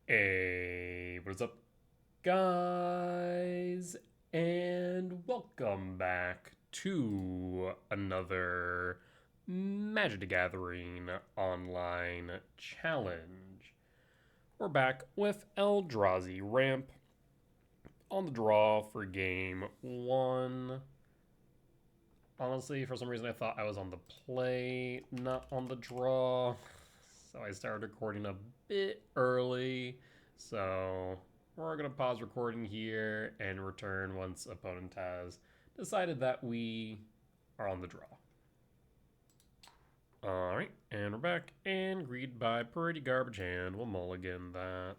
Hey, what's up, guys? And welcome back to another Magic the Gathering online challenge. We're back with Eldrazi Ramp on the draw for game one. Honestly, for some reason, I thought I was on the play, not on the draw. So I started recording a bit early. So we're going to pause recording here and return once opponent has decided that we are on the draw. Alright, and we're back and greeted by Pretty Garbage Hand. We'll mulligan that.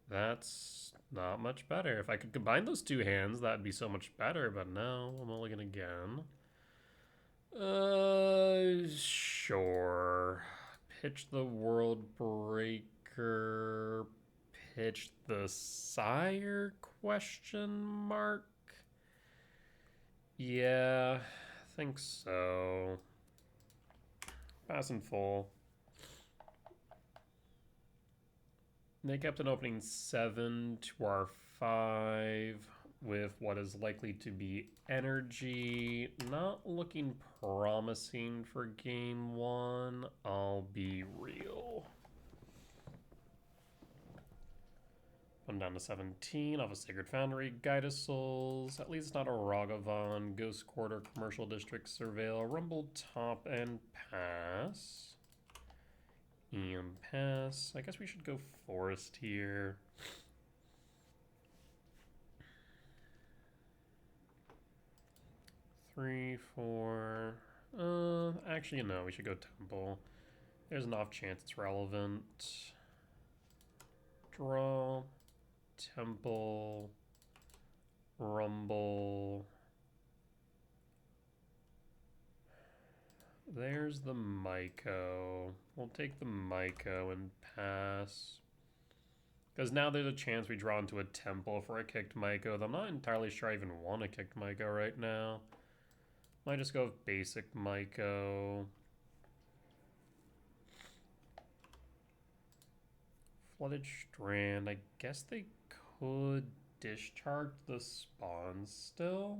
That's not much better. If I could combine those two hands, that'd be so much better, but no, we'll mulligan again. Sure. Pitch the World Breaker. Pitch the Sire? Question mark. Yeah, I think so. Pass and full. They kept an opening 7 to our 5 with what is likely to be energy. Not looking promising for game one, I'll be real. One down to 17 off a Sacred Foundry, Guide of Souls, at least not a Ragavan, Ghost Quarter, Commercial District, Surveil, Rumble Top, and Pass. And pass. I guess we should go Forest here. Three, four. Actually, no, we should go Temple. There's an off chance it's relevant. Draw. Temple. Rumble. There's the Myco. We'll take the Myco and pass. Because now there's a chance we draw into a Temple for a kicked Myco. I'm not entirely sure I even want a kicked Myco right now. Might just go with basic Myco. Flooded Strand. I guess they could discharge the spawns still.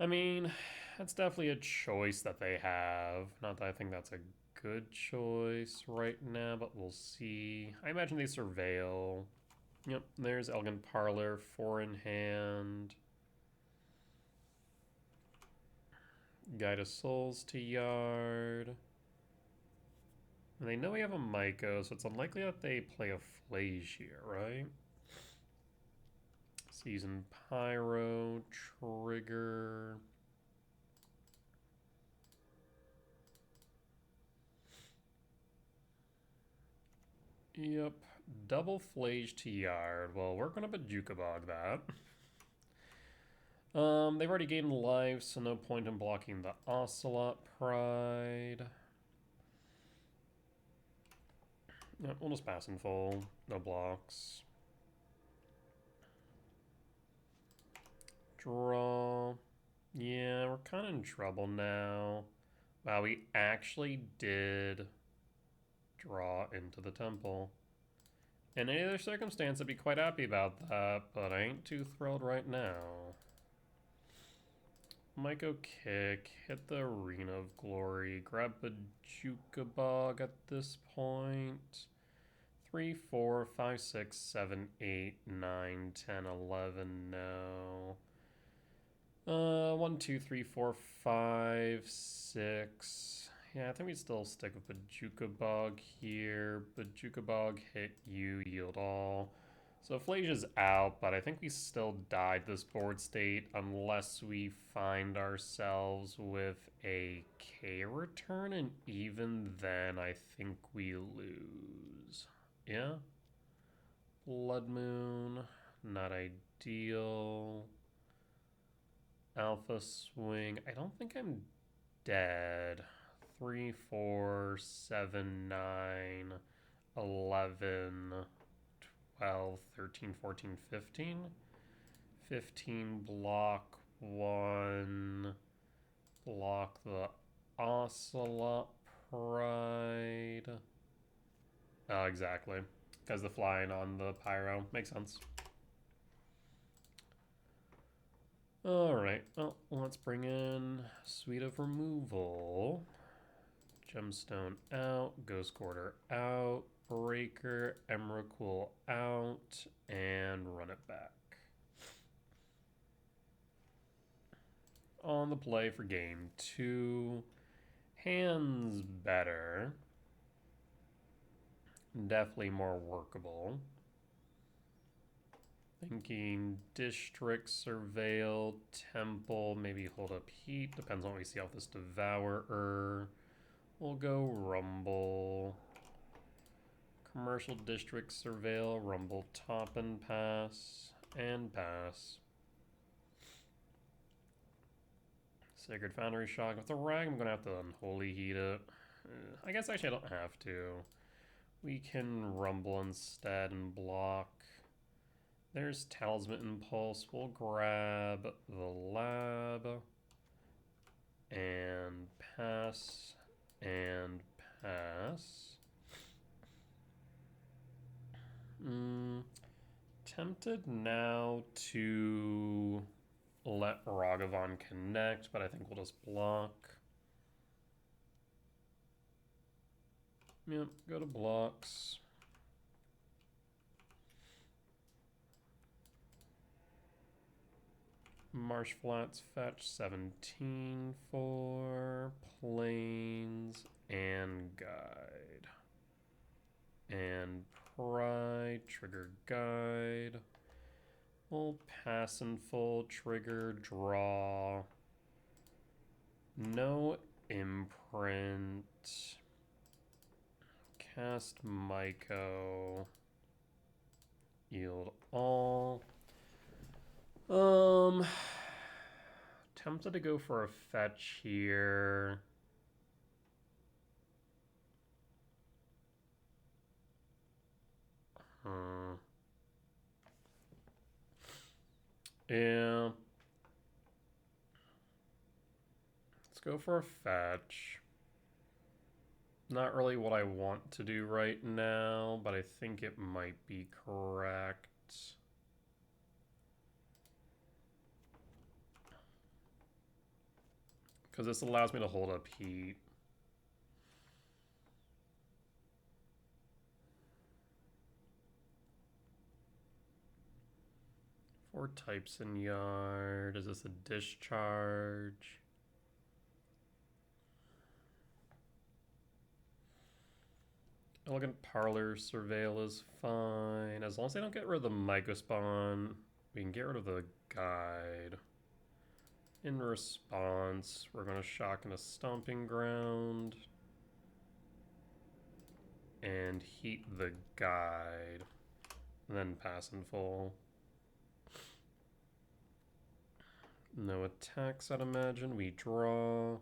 I mean, that's definitely a choice that they have. Not that I think that's a good choice right now, but we'll see. I imagine they surveil. Yep, there's Elegant Parlor, 4 in hand. Guide of Souls to yard. And they know we have a Myco, so it's unlikely that they play a Flage here, right? Season Pyro, trigger. Yep, double Flage to yard. Well, we're gonna Bajuka Bog that. They've already gained life, so no point in blocking the Ocelot Pride. Yep, we'll just pass in full. No blocks. Draw. Yeah, we're kind of in trouble now. Wow, we actually did draw into the temple. In any other circumstance, I'd be quite happy about that, but I ain't too thrilled right now. Might go kick, hit the Arena of Glory, grab a Jukabog at this point. 3, 4, 5, 6, 7, 8, 9, 10, 11, no. 1, 2, 3, 4, 5, 6. Yeah, I think we still stick with Bajukabog here. Bajukabog hit you, yield all. So Flasia's out, but I think we still died this board state unless we find ourselves with a K return, and even then I think we lose. Yeah? Blood Moon, not ideal. Alpha Swing, I don't think I'm dead. 3, 4, 7, 9, 11, 12, 13, 14, 15. 15 block 1. Block the Ocelot Pride. Exactly. Because the flying on the pyro makes sense. Alright, well, let's bring in Suite of Removal. Gemstone out, Ghost Quarter out, Breaker, Emrakul out, and run it back. On the play for game 2. Hands better. Definitely more workable. Thinking District, Surveil, Temple, maybe hold up Heat. Depends on what we see off this Devourer. We'll go Rumble. Commercial District, Surveil, Rumble, top and pass. And pass. Sacred Foundry Shock. With the Rag, I'm going to have to Unholy Heat it. I guess actually I don't have to. We can Rumble instead and block. There's Talisman Impulse. We'll grab the Lab. And pass. And pass. Tempted now to let Ragavan connect, but I think we'll just block. Yep, go to blocks. Marsh Flats fetch 17 for Plains and Guide. And Pry, trigger Guide. We'll pass in full, trigger, draw. No imprint. Cast Myco. Yield all. Tempted to go for a fetch here. Yeah. Let's go for a fetch. Not really what I want to do right now, but I think it might be correct. Because this allows me to hold up Heat. Four types in yard. Is this a discharge? Elegant Parlor Surveil is fine. As long as they don't get rid of the Mycospawn, we can get rid of the Guide. In response, we're going to shock in a Stomping Ground. And heat the Guide. And then pass in full. No attacks, I'd imagine. We draw.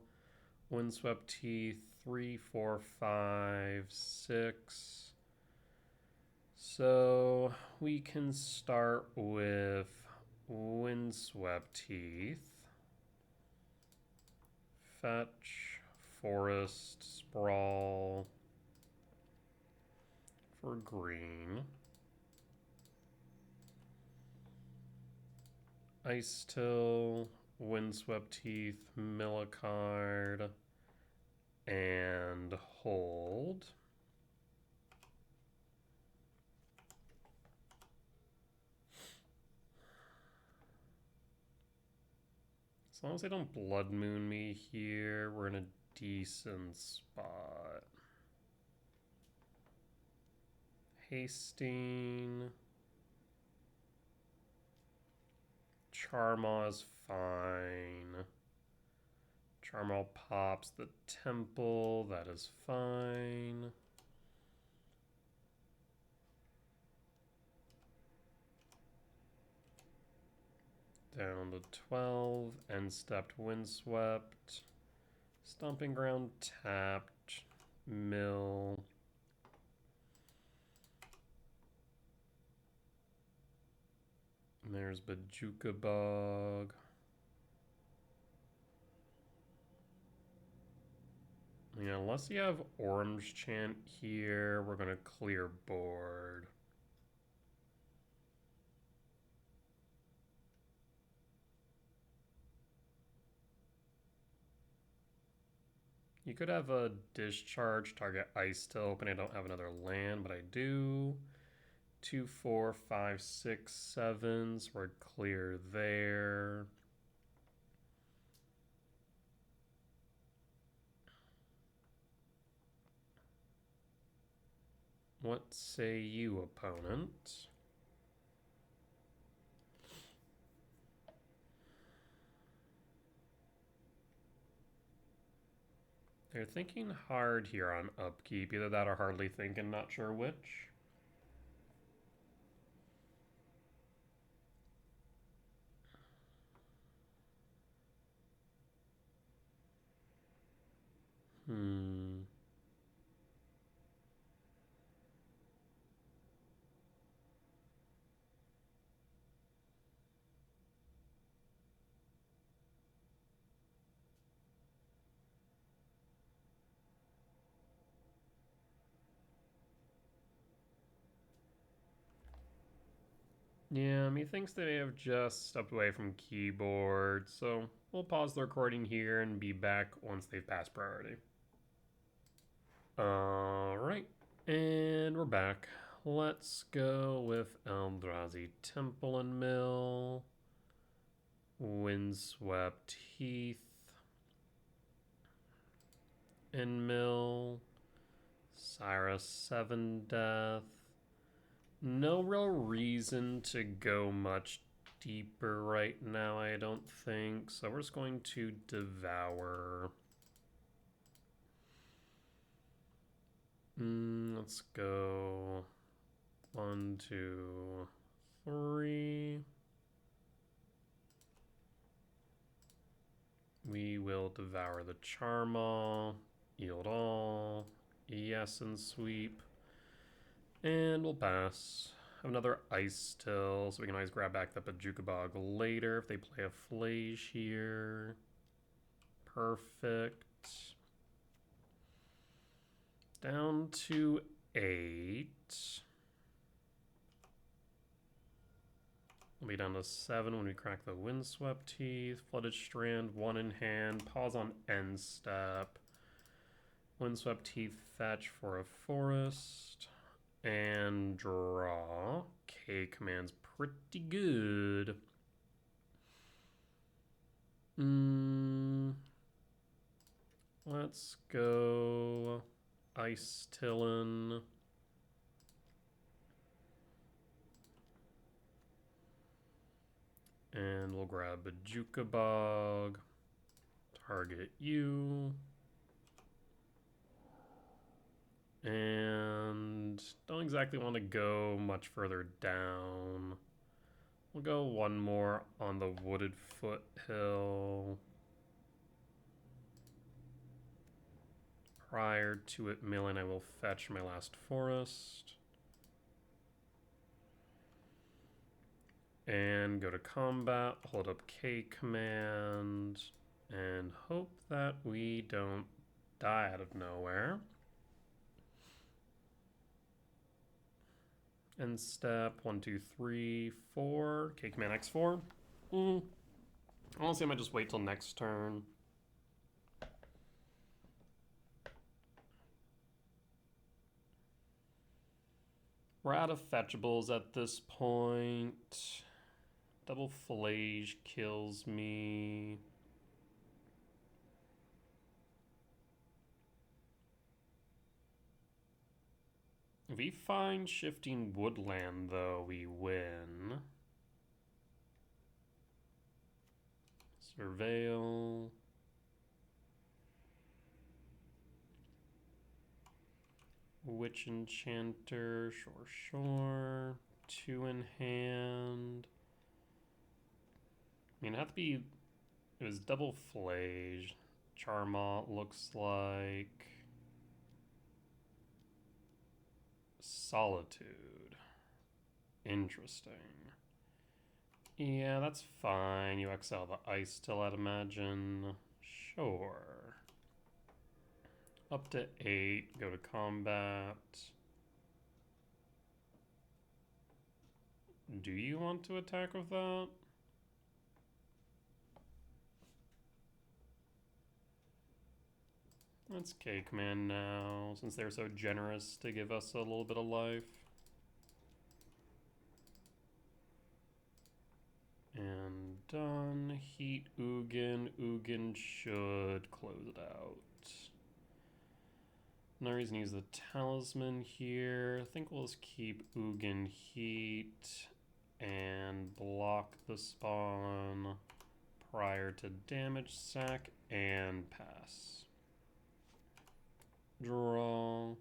Windswept Teeth, 3, 4, 5, 6. So we can start with Windswept Teeth. Fetch, Forest, Sprawl for green. Ice Till, Windswept Teeth, mill a card, and hold. As long as they don't Blood Moon me here, we're in a decent spot. Hasting. Charmaw is fine. Charmaw pops the temple, that is fine. Down to 12, end stepped Windswept. Stomping Ground tapped, mill. And there's Bajuka Bog. Yeah, unless you have Orange Chant here, we're gonna clear board. You could have a Discharge, target Ice Tilt, and I don't have another land, but I do. 2, 4, 5, 6, 7, so we're clear there. What say you, opponent? They're thinking hard here on upkeep. Either that or hardly thinking, not sure which. Yeah, he thinks they have just stepped away from keyboard, so we'll pause the recording here and be back once they've passed priority. Alright, and we're back. Let's go with Eldrazi Temple and Mill, Windswept Heath, and Mill, Cyrus 7 Death. No real reason to go much deeper right now, I don't think. So we're just going to Devour. Let's go 1, 2, 3. We will Devour the Charmaw, Yield All, yes, and Sweep. And we'll pass. Have another Ice Till, so we can always grab back the Pajuka Bog later if they play a Flage here. Perfect. Down to 8. We'll be down to 7 when we crack the Windswept Heath. Flooded Strand, 1 in hand. Pause on end step. Windswept Heath, fetch for a forest. And draw. K command's pretty good. Let's go Ice Tillin. And we'll grab a Juka Bog. Target you. And don't exactly want to go much further down. We'll go one more on the Wooded Foothill. Prior to it milling, I will fetch my last forest. And go to combat, hold up K command, and hope that we don't die out of nowhere. End step, 1, 2, 3, 4. K command X4. Honestly, I might just wait till next turn. We're out of fetchables at this point. Double Flage kills me. If we find Shifting Woodland, though, we win. Surveil. Witch Enchanter, sure. 2 in hand. I mean, it had to be... It was double Flage. Charmaw looks like... Solitude. Interesting. Yeah, that's fine. You exile the Ice Till, I'd imagine. Sure. Up to 8, go to combat. Do you want to attack with that? Let's K-Command now, since they're so generous to give us a little bit of life. And done. Heat Ugin. Ugin should close it out. No reason to use the talisman here. I think we'll just keep Ugin Heat and block the spawn prior to damage sack and pass. Draw.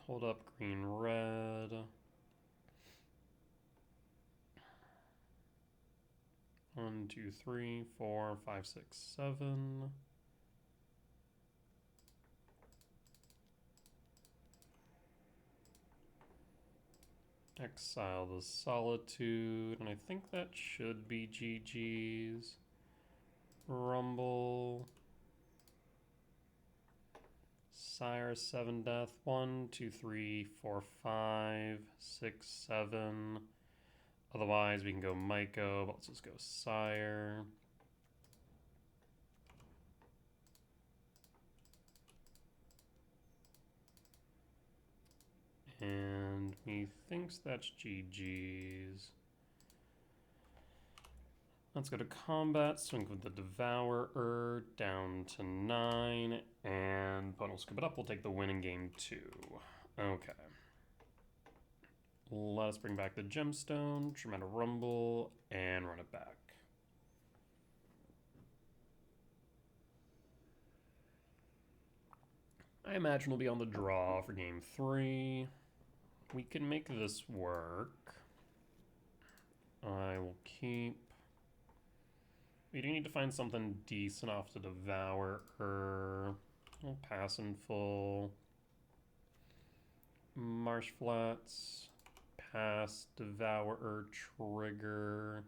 Hold up green red. 1, 2, 3, 4, 5, 6, 7. Exile the Solitude, and I think that should be GG's. Rumble. Sire 7 death. 1, 2, 3, 4, 5, 6, 7. Otherwise, we can go Myco, but let's just go Sire. And methinks that's GG's. Let's go to combat, swing with the Devourer, down to 9, and opponent will scoop it up. We'll take the win in game 2. Okay. Let us bring back the Gemstone, Tremenda Rumble, and run it back. I imagine we'll be on the draw for game 3. We can make this work. I will keep... We do need to find something decent off the Devourer. We'll pass in full. Marsh Flats. Pass, Devourer, trigger.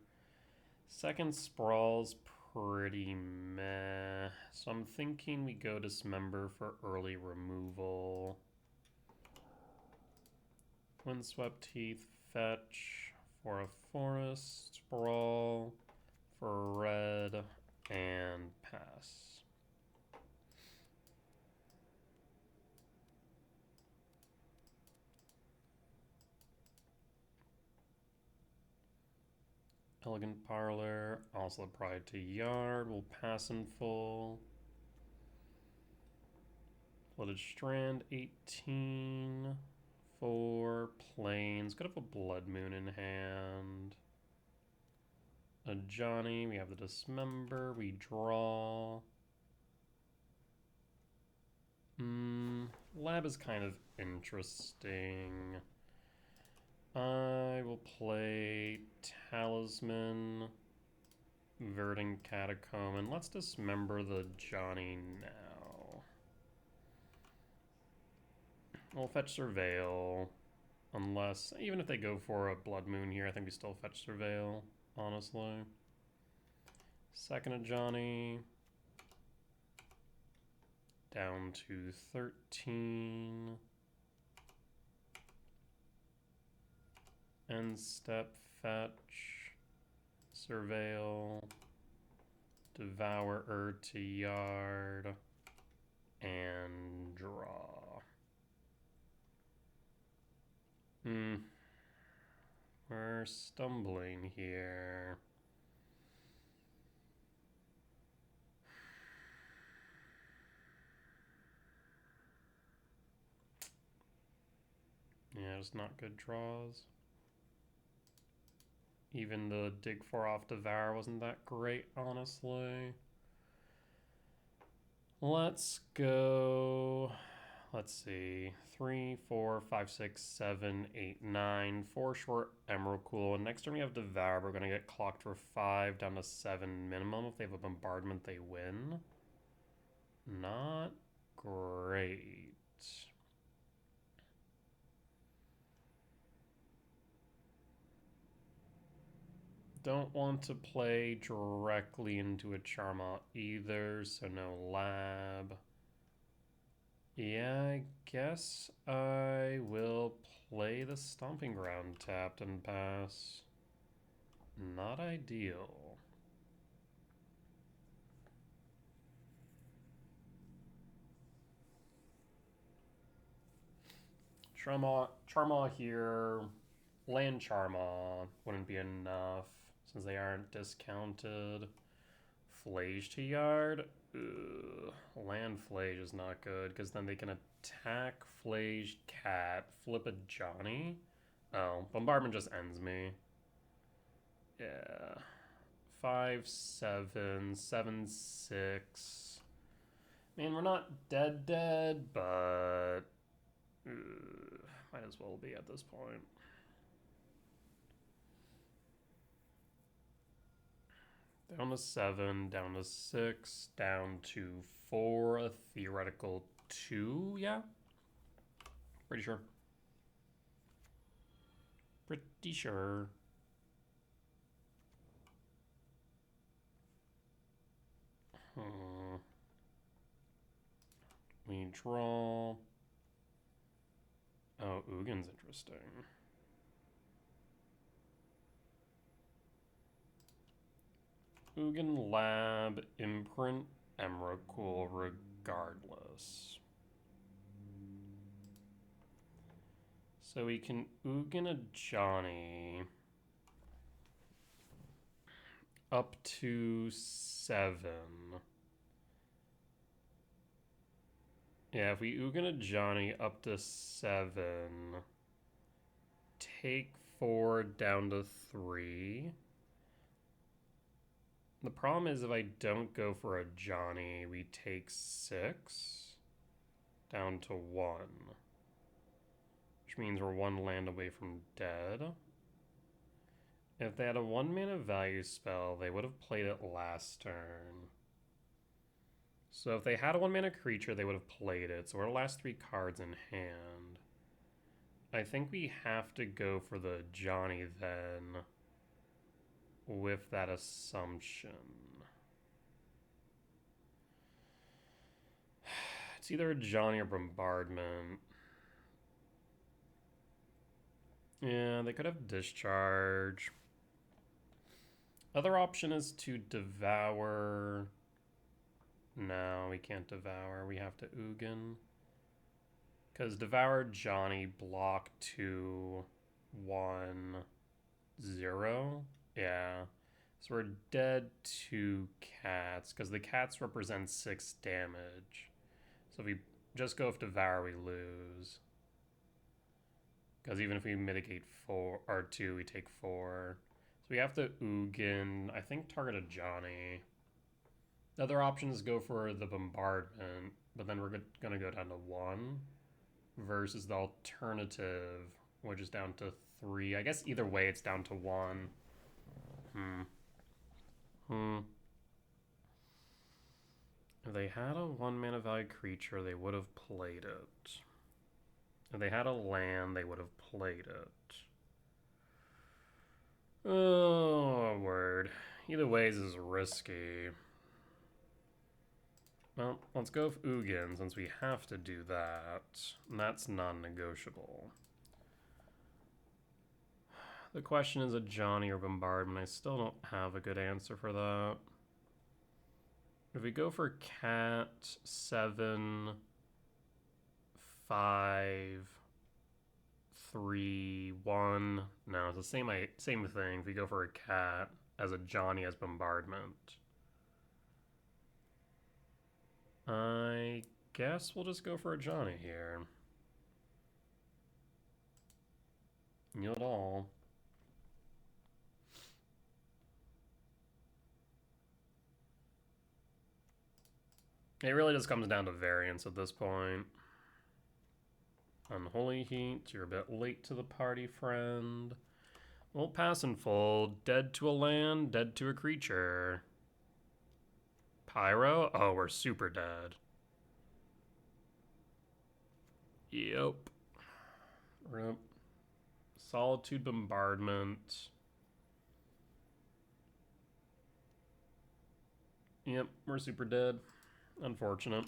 Second Sprawl's pretty meh. So I'm thinking we go Dismember for early removal. Windswept Heath, fetch for a forest. Sprawl for red, and pass. Elegant Parlor, also the Pride to Yard, will pass in full. Flooded Strand, 18. 4 Plains, could have a Blood Moon in hand. A Johnny, we have the Dismember, we draw. Lab is kind of interesting. I will play Talisman, Verdant Catacomb, and let's Dismember the Johnny now. We'll fetch Surveil, unless, even if they go for a Blood Moon here, I think we still fetch Surveil, honestly. Second of Johnny. Down to 13. End step, fetch, Surveil, Devourer to Yard, and draw. We're stumbling here. Yeah, it's not good draws. Even the dig 4 off Devour wasn't that great, honestly. Let's go... Let's see. 3, 4, 5, 6, 7, 8, 9. 4 short Emerald Cool. Next turn we have Devour. We're going to get clocked for 5 down to 7 minimum. If they have a Bombardment, they win. Not great. Don't want to play directly into a Charmaw either, so no lab. Yeah, I guess I will play the Stomping Ground tapped and pass. Not ideal. Charmaw here. Land Charmaw wouldn't be enough since they aren't discounted. Flage to yard? Ugh. Land Flage is not good because then they can attack Flage Cat, flip a Johnny. Oh, Bombardment just ends me. Yeah. 5-7, 7-6. Man, we're not dead, but might as well be at this point. Down to 7, down to 6, down to 4, a theoretical 2, yeah? Pretty sure. Pretty sure. We draw. Oh, Ugin's interesting. Ugin Lab, Imprint, Emrakul regardless. So we can Ugin a Johnny up to 7. Yeah, if we Ugin a Johnny up to 7, take 4 down to 3. The problem is if I don't go for a Johnny, we take 6 down to 1. Which means we're 1 land away from dead. If they had a 1 mana value spell, they would have played it last turn. So if they had a 1 mana creature, they would have played it. So our last 3 cards in hand. I think we have to go for the Johnny then, with that assumption. It's either a Johnny or Bombardment. Yeah, they could have Discharge. Other option is to Devour. No, we can't Devour. We have to Ugin. Because Devour Johnny block 2, 1, 0. Yeah. So we're dead to cats, because the cats represent 6 damage. So if we just go with Devour, we lose. Because even if we mitigate 4 or 2, we take 4. So we have to Ugin, I think target a Johnny. The other options go for the Bombardment, but then we're going to go down to 1. Versus the alternative, which is down to 3. I guess either way it's down to 1. If they had a 1 mana value creature, they would have played it. If they had a land, they would have played it. Oh, word. Either way, this is risky. Well, let's go with Ugin, since we have to do that. And that's non-negotiable. The question is a Johnny or Bombardment. I still don't have a good answer for that. If we go for Cat, 7, 5, 3, 1. No, it's the same thing. If we go for a Cat as a Johnny as Bombardment. I guess we'll just go for a Johnny here. Yield all. It really just comes down to variance at this point. Unholy Heat, you're a bit late to the party, friend. Well, pass and fold. Dead to a land, dead to a creature. Pyro? Oh, we're super dead. Yep. Rip. Solitude Bombardment. Yep, we're super dead. Unfortunate.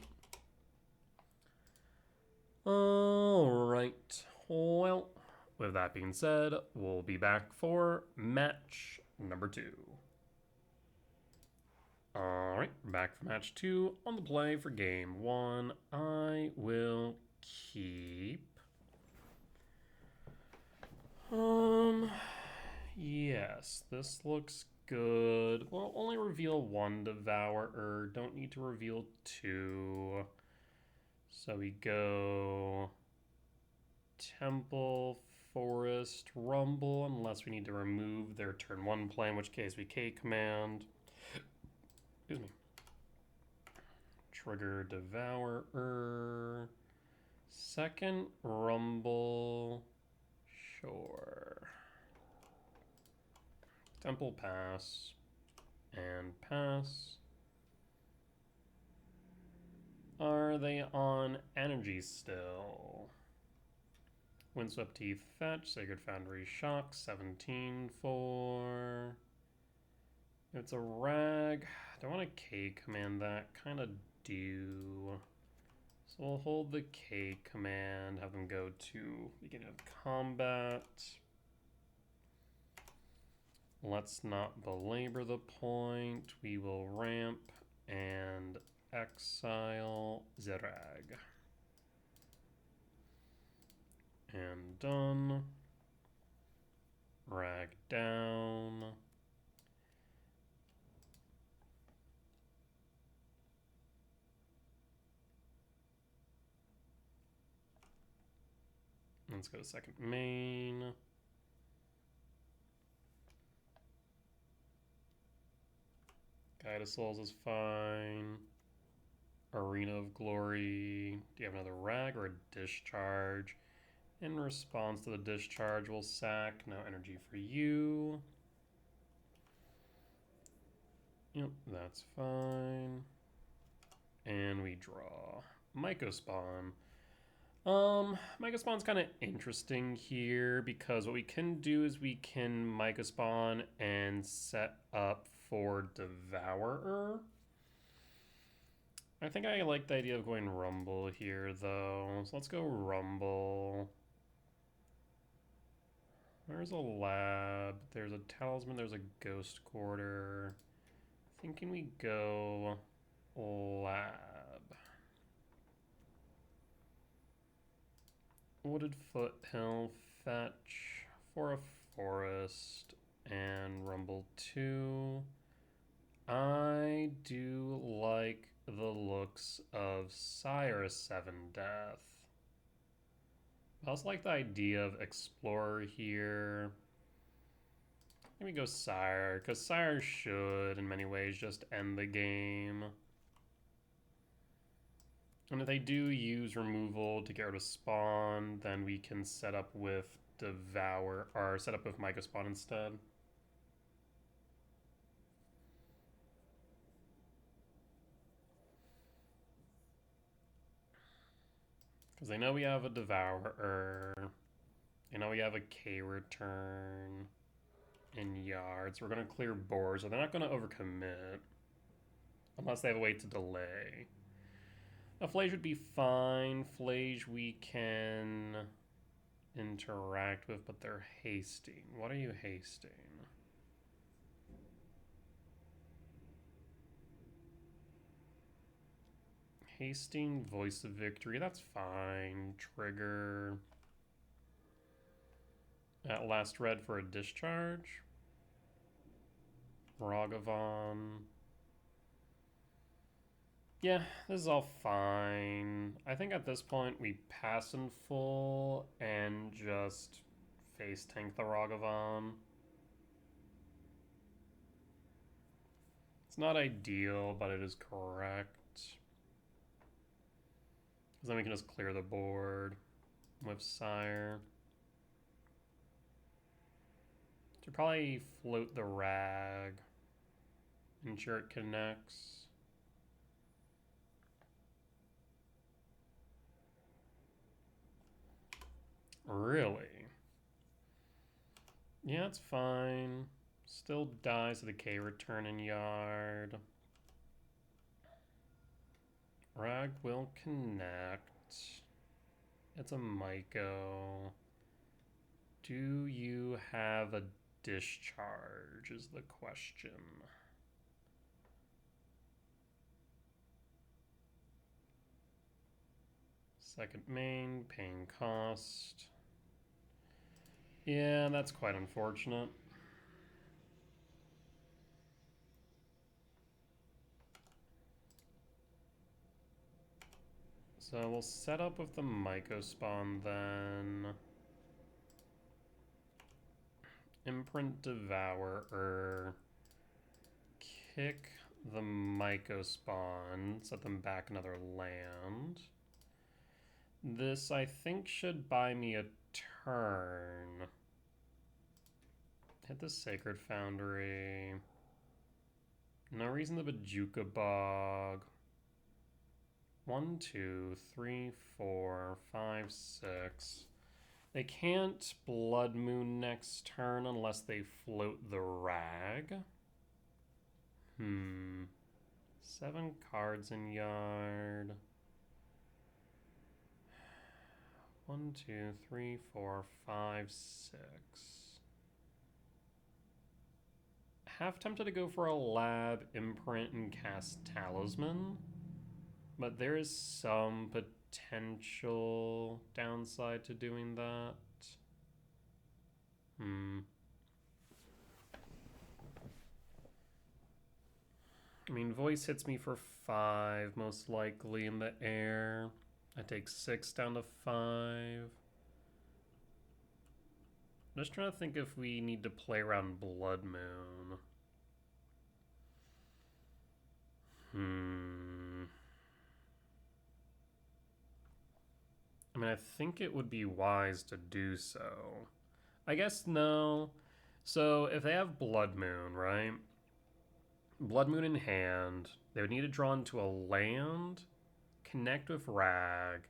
Alright. Well, with that being said, we'll be back for match number 2. Alright, back for match 2. On the play for game 1, I will keep... Yes, this looks good. We'll only reveal 1 Devourer. Don't need to reveal 2. So we go Temple, Forest, Rumble, unless we need to remove their turn 1 play, in which case we K-command. Excuse me. Trigger Devourer. Second Rumble. Sure. Temple pass. And pass. Are they on energy still? Windswept Teeth fetch. Sacred Foundry shock. 17 for... It's a rag. Do I want to K command that? Kind of do. So we'll hold the K command, have them go to beginning of combat. Let's not belabor the point. We will ramp and exile Zerag. And done. Rag down. Let's go to second main. Guide of Souls is fine. Arena of Glory. Do you have another rag or a discharge? In response to the discharge, we'll sack. No energy for you. Yep, that's fine. And we draw. Mycospawn. Mycospawn's kind of interesting here because what we can do is we can Mycospawn and set up for Devourer. I think I like the idea of going Rumble here, though. So let's go Rumble. There's a lab. There's a talisman. There's a ghost quarter. Thinking we go lab. Wooded Foothill, fetch for a forest, and Rumble 2. I do like the looks of Sire 7 Death. I also like the idea of Explorer here. Let me go Sire, because Sire should, in many ways, just end the game. And if they do use removal to get rid of spawn, then we can set up with Devour, or set up with Mycospawn instead. Because they know we have a Devourer. They know we have a K return in yards. We're going to clear board, so they're not going to overcommit. Unless they have a way to delay. Now, Flage would be fine. Flage we can interact with, but they're hasting. What are you hasting? Hasting, Voice of Victory, that's fine. Trigger. At last red for a discharge. Ragavan. Yeah, this is all fine. I think at this point we pass in full and just face tank the Ragavan. It's not ideal, but it is correct. Because then we can just clear the board with Sire. Should probably float the rag. Ensure it connects. Really? Yeah, it's fine. Still dies to the K return in yard. Rag will connect. It's a Myco. Do you have a discharge is the question. Second main, paying cost. Yeah, that's quite unfortunate. So we'll set up with the Myco spawn then. Imprint Devourer. Kick the Myco spawn. Set them back another land. This, I think, should buy me a turn. Hit the Sacred Foundry. No reason the Bajuka Bog. 1, 2, 3, 4, 5, 6. They can't Blood Moon next turn unless they float the Rag. 7 cards in yard. 1, 2, 3, 4, 5, 6. Half tempted to go for a Lab, Imprint, and cast Talisman. But there is some potential downside to doing that. I mean, Voice hits me for 5, most likely in the air. I take 6 down to 5. I'm just trying to think if we need to play around Blood Moon. I mean, I think it would be wise to do so. I guess no. So if they have Blood Moon, right? Blood Moon in hand, they would need to draw into a land, connect with Rag,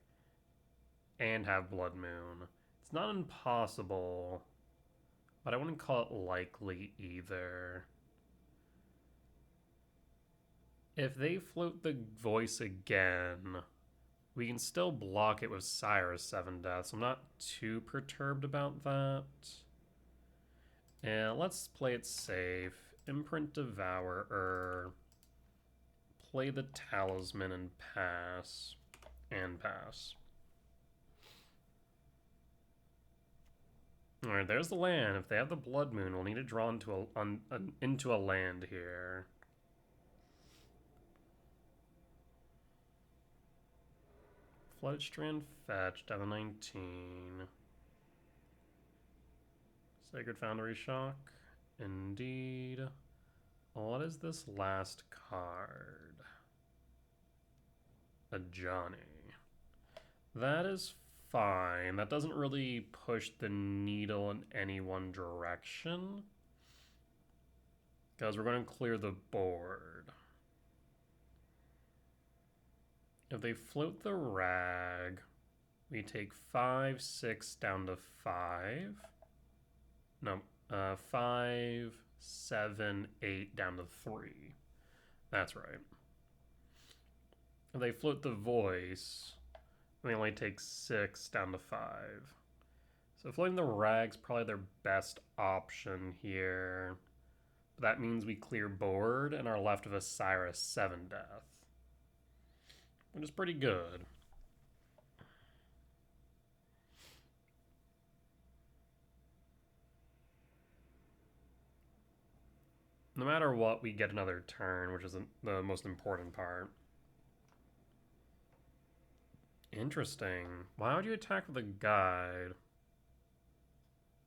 and have Blood Moon. It's not impossible, but I wouldn't call it likely either. If they float the Voice again, we can still block it with Sire's 7 Deaths. I'm not too perturbed about that. And let's play it safe. Imprint Devourer. Play the Talisman and pass. And pass. Alright, there's the land. If they have the Blood Moon, we'll need to draw into a land here. Flooded Strand fetch, down to 19. Sacred Foundry Shock. Indeed. What is this last card? A Johnny. That is fine. That doesn't really push the needle in any one direction, because we're going to clear the board. If they float the Rag, we take 5, 6 down to 5. No, 5, 7, 8 down to 3. That's right. If they float the Voice, we only take 6 down to 5. So floating the Rag's probably their best option here. But that means we clear board and are left with a Cyrus 7 Death, which is pretty good. No matter what, we get another turn, which is the most important part. Interesting. Why would you attack with a guide?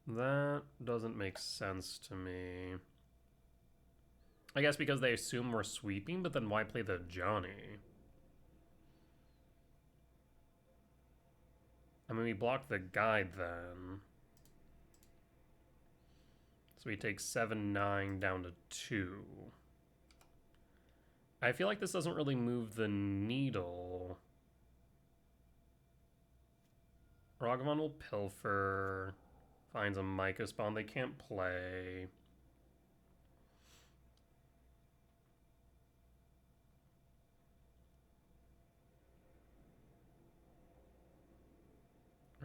That doesn't make sense to me. I guess because they assume we're sweeping, but then why play the Johnny? I mean, we blocked the guide then. So we take 7, 9 down to 2. I feel like this doesn't really move the needle. Ragavan will pilfer. Finds a Myco spawn they can't play.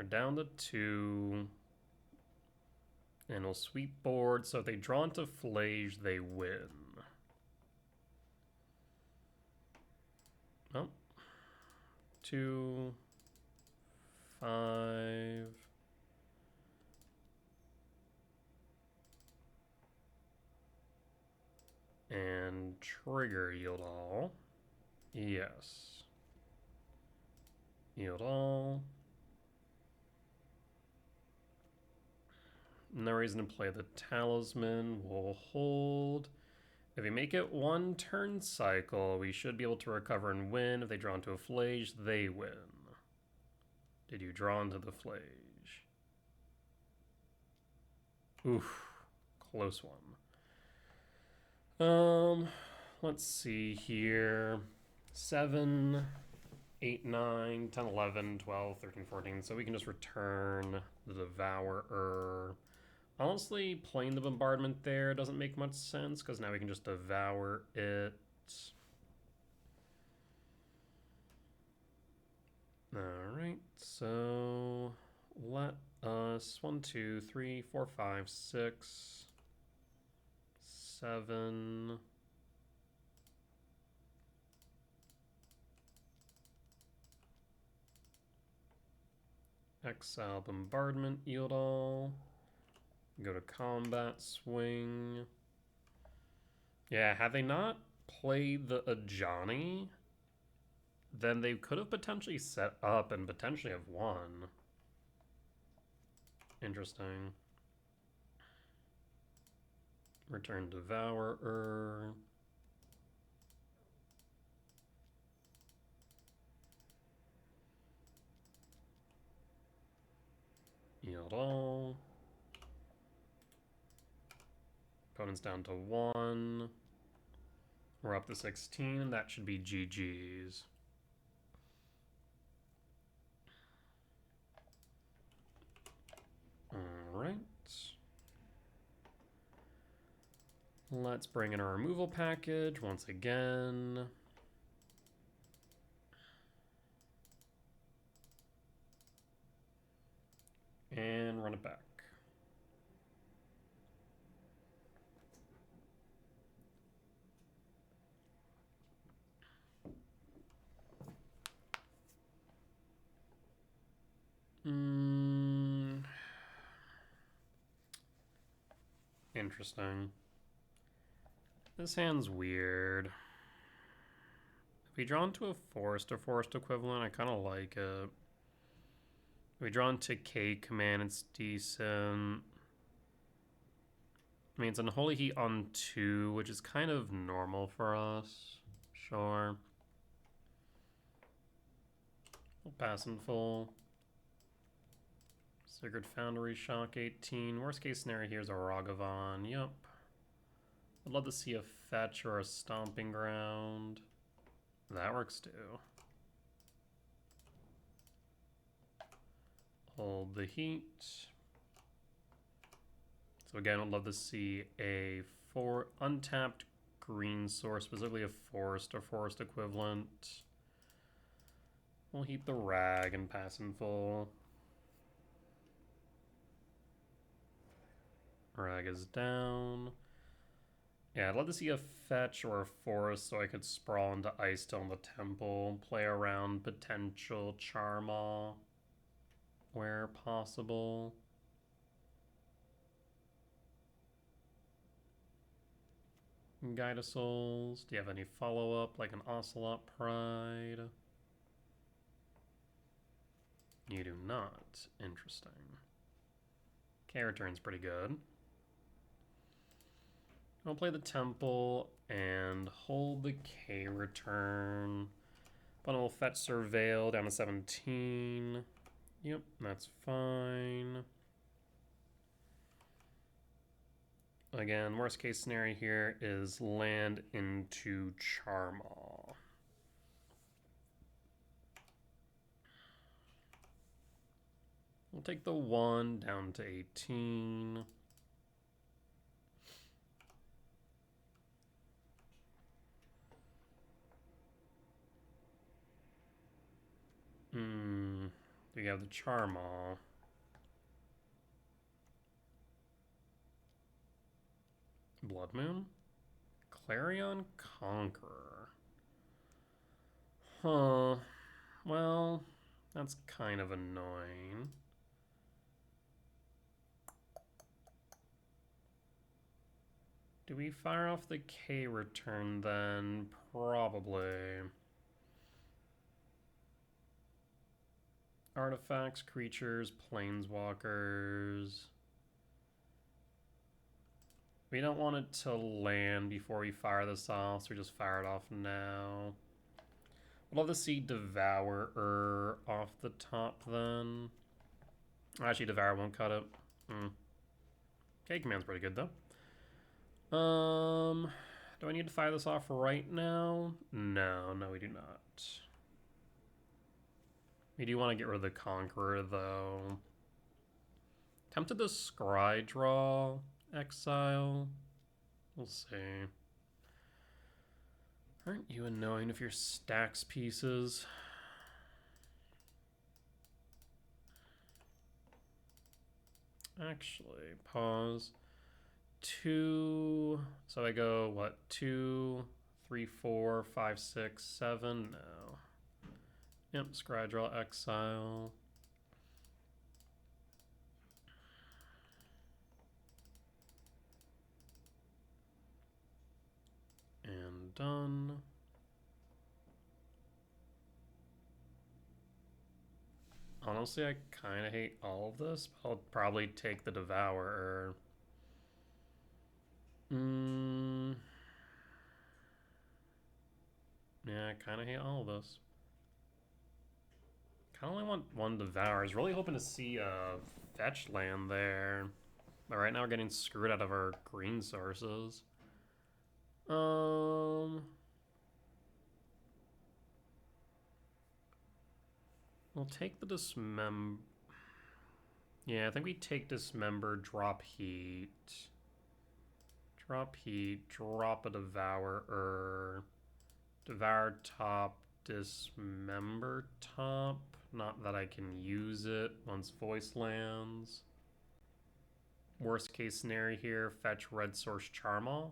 We're down to 2. And we'll sweep board, so if they draw into Flage, they win. Oh. 2, 5. And trigger yield all. Yes. Yield all. No reason to play the Talisman. We'll hold. If we make it 1 turn cycle, we should be able to recover and win. If they draw into a Flage, they win. Did you draw into the Flage? Oof. Close one. Let's see here. 7, 8, 9, 10, 11, 12, 13, 14. So we can just return the Devourer. Honestly, playing the Bombardment there doesn't make much sense, because now we can just Devour it. Alright, so let us 1, 2, 3, 4, 5, 6, 7. Exile Bombardment, yield all. Go to combat, swing. Yeah, had they not played the Ajani, then they could have potentially set up and potentially have won. Interesting. Return Devourer. Yield all. Opponent's down to 1. We're up to 16. That should be GG's. Alright. Let's bring in our removal package once again. And run it back. Interesting. This hand's weird. If we draw into a forest or forest equivalent, I kind of like it. If we draw into K command, it's decent. I mean, it's Unholy Heat on 2, which is kind of normal for us. Sure. We'll pass in full. Sacred Foundry, Shock 18. Worst case scenario here is a Ragavan. Yep. I'd love to see a fetch or a Stomping Ground. That works too. Hold the heat. So again, I'd love to see a untapped green source, specifically a forest or forest equivalent. We'll heat the rag and pass in full. Rag is down. Yeah, I'd love to see a fetch or a forest so I could sprawl into Ice Stone in the Temple, play around potential Charmaw where possible. Guide of Souls. Do you have any follow-up, like an Ocelot Pride? You do not. Interesting. K return's pretty good. I'll play the Temple and hold the K return. But I'll fetch Surveil down to 17. Yep, that's fine. Again, worst case scenario here is land into Charmaw. We'll take the 1 down to 18. Do we have the Charmaw. Blood Moon? Clarion Conqueror. Huh. Well, that's kind of annoying. Do we fire off the K return then? Probably. Artifacts, creatures, planeswalkers. We don't want it to land before we fire this off, so we just fire it off now. I'd love to see Devourer off the top then. Actually, Devour won't cut it. K-Command's pretty good though. Do I need to fire this off right now? No, we do not. We do want to get rid of the Conqueror though. Tempted to Scry draw exile. We'll see. Aren't you annoying with your stacks pieces? Actually, pause. 2. So I go, what? 2, 3, 4, 5, 6, 7. No. Yep, Scry draw exile. And done. Honestly, I kind of hate all of this, but I'll probably take the Devourer. Yeah, I kind of hate all of this. Kind of only want one Devour. I was really hoping to see a fetch land there. But right now we're getting screwed out of our green sources. We'll take the Dismember. Yeah, I think we take Dismember, drop Heat. Drop Heat, drop a Devourer. Devour top, Dismember top. Not that I can use it once Voice lands. Worst case scenario here, fetch red source Charmaw.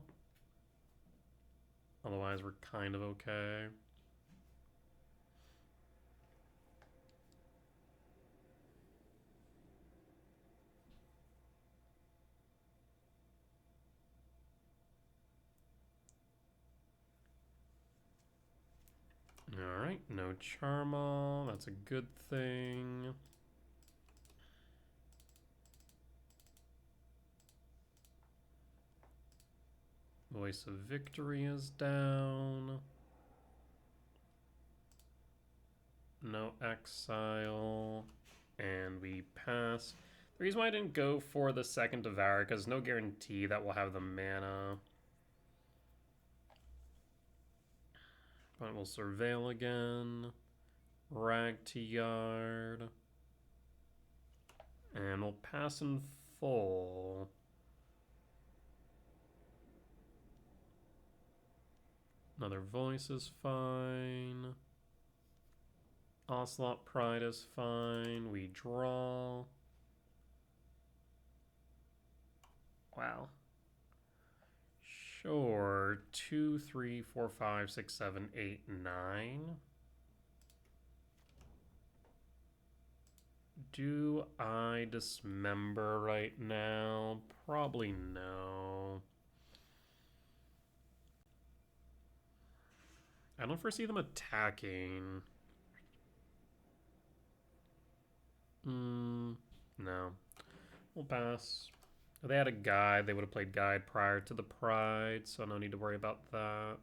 Otherwise, we're kind of okay. Alright, no Charmaw. That's a good thing. Voice of Victory is down. No exile. And we pass. The reason why I didn't go for the second Devour, because no guarantee that we'll have the mana. But we'll Surveil again. Rag to Yard. And we'll pass in full. Another Voice is fine. Ocelot Pride is fine. We draw. Wow. Sure. 2, 3, 4, 5, 6, 7, 8, 9. Do I Dismember right now? Probably no. I don't foresee them attacking. No. We'll pass. If they had a guide, they would have played guide prior to the Pride, so no need to worry about that.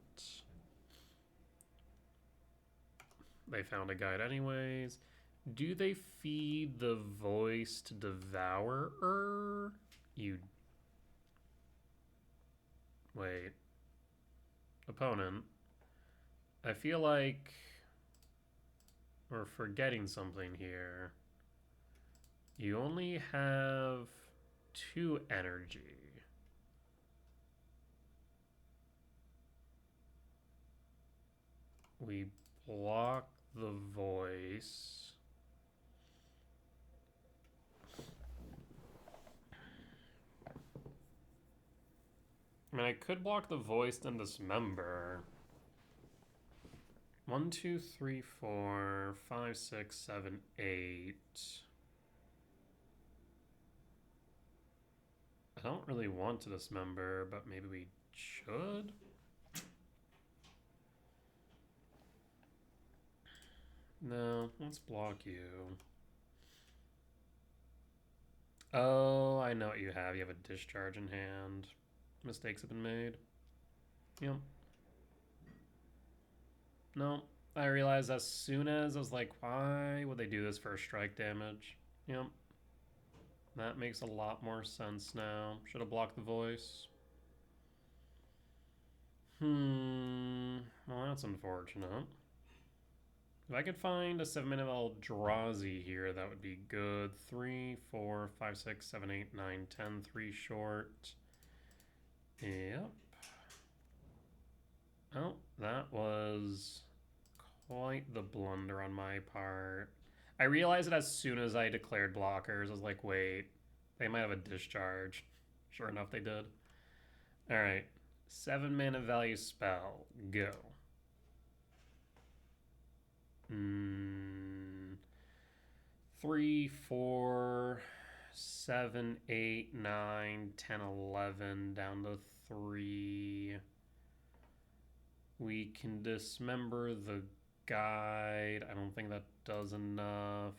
They found a guide anyways. Do they feed the Voice to Devourer? Wait. Opponent. I feel like we're forgetting something here. You only have 2 energy. We block the Voice. mean, I could block the voice and dismember. 1, 2, 3, 4, 5, 6, 7, 8. I don't really want to dismember, but maybe we should. No, let's block you. Oh, I know what you have. You have a discharge in hand. Mistakes have been made. Yep. No, I realized as soon as I was like, why would they do this for strike damage? Yep. That makes a lot more sense now. Should have blocked the voice. Well, that's unfortunate. If I could find a 7-mana Eldrazi here, that would be good. 3, 4, 5, 6, 7, 8, 9, 10. 3 short. Yep. Oh, that was quite the blunder on my part. I realized it as soon as I declared blockers. I was like, wait, they might have a discharge. Sure enough, they did. All right. 7-mana value spell. Go. 3, 4, 7, 8, 9, 10, 11, down to 3. We can dismember the guide. I don't think that does enough.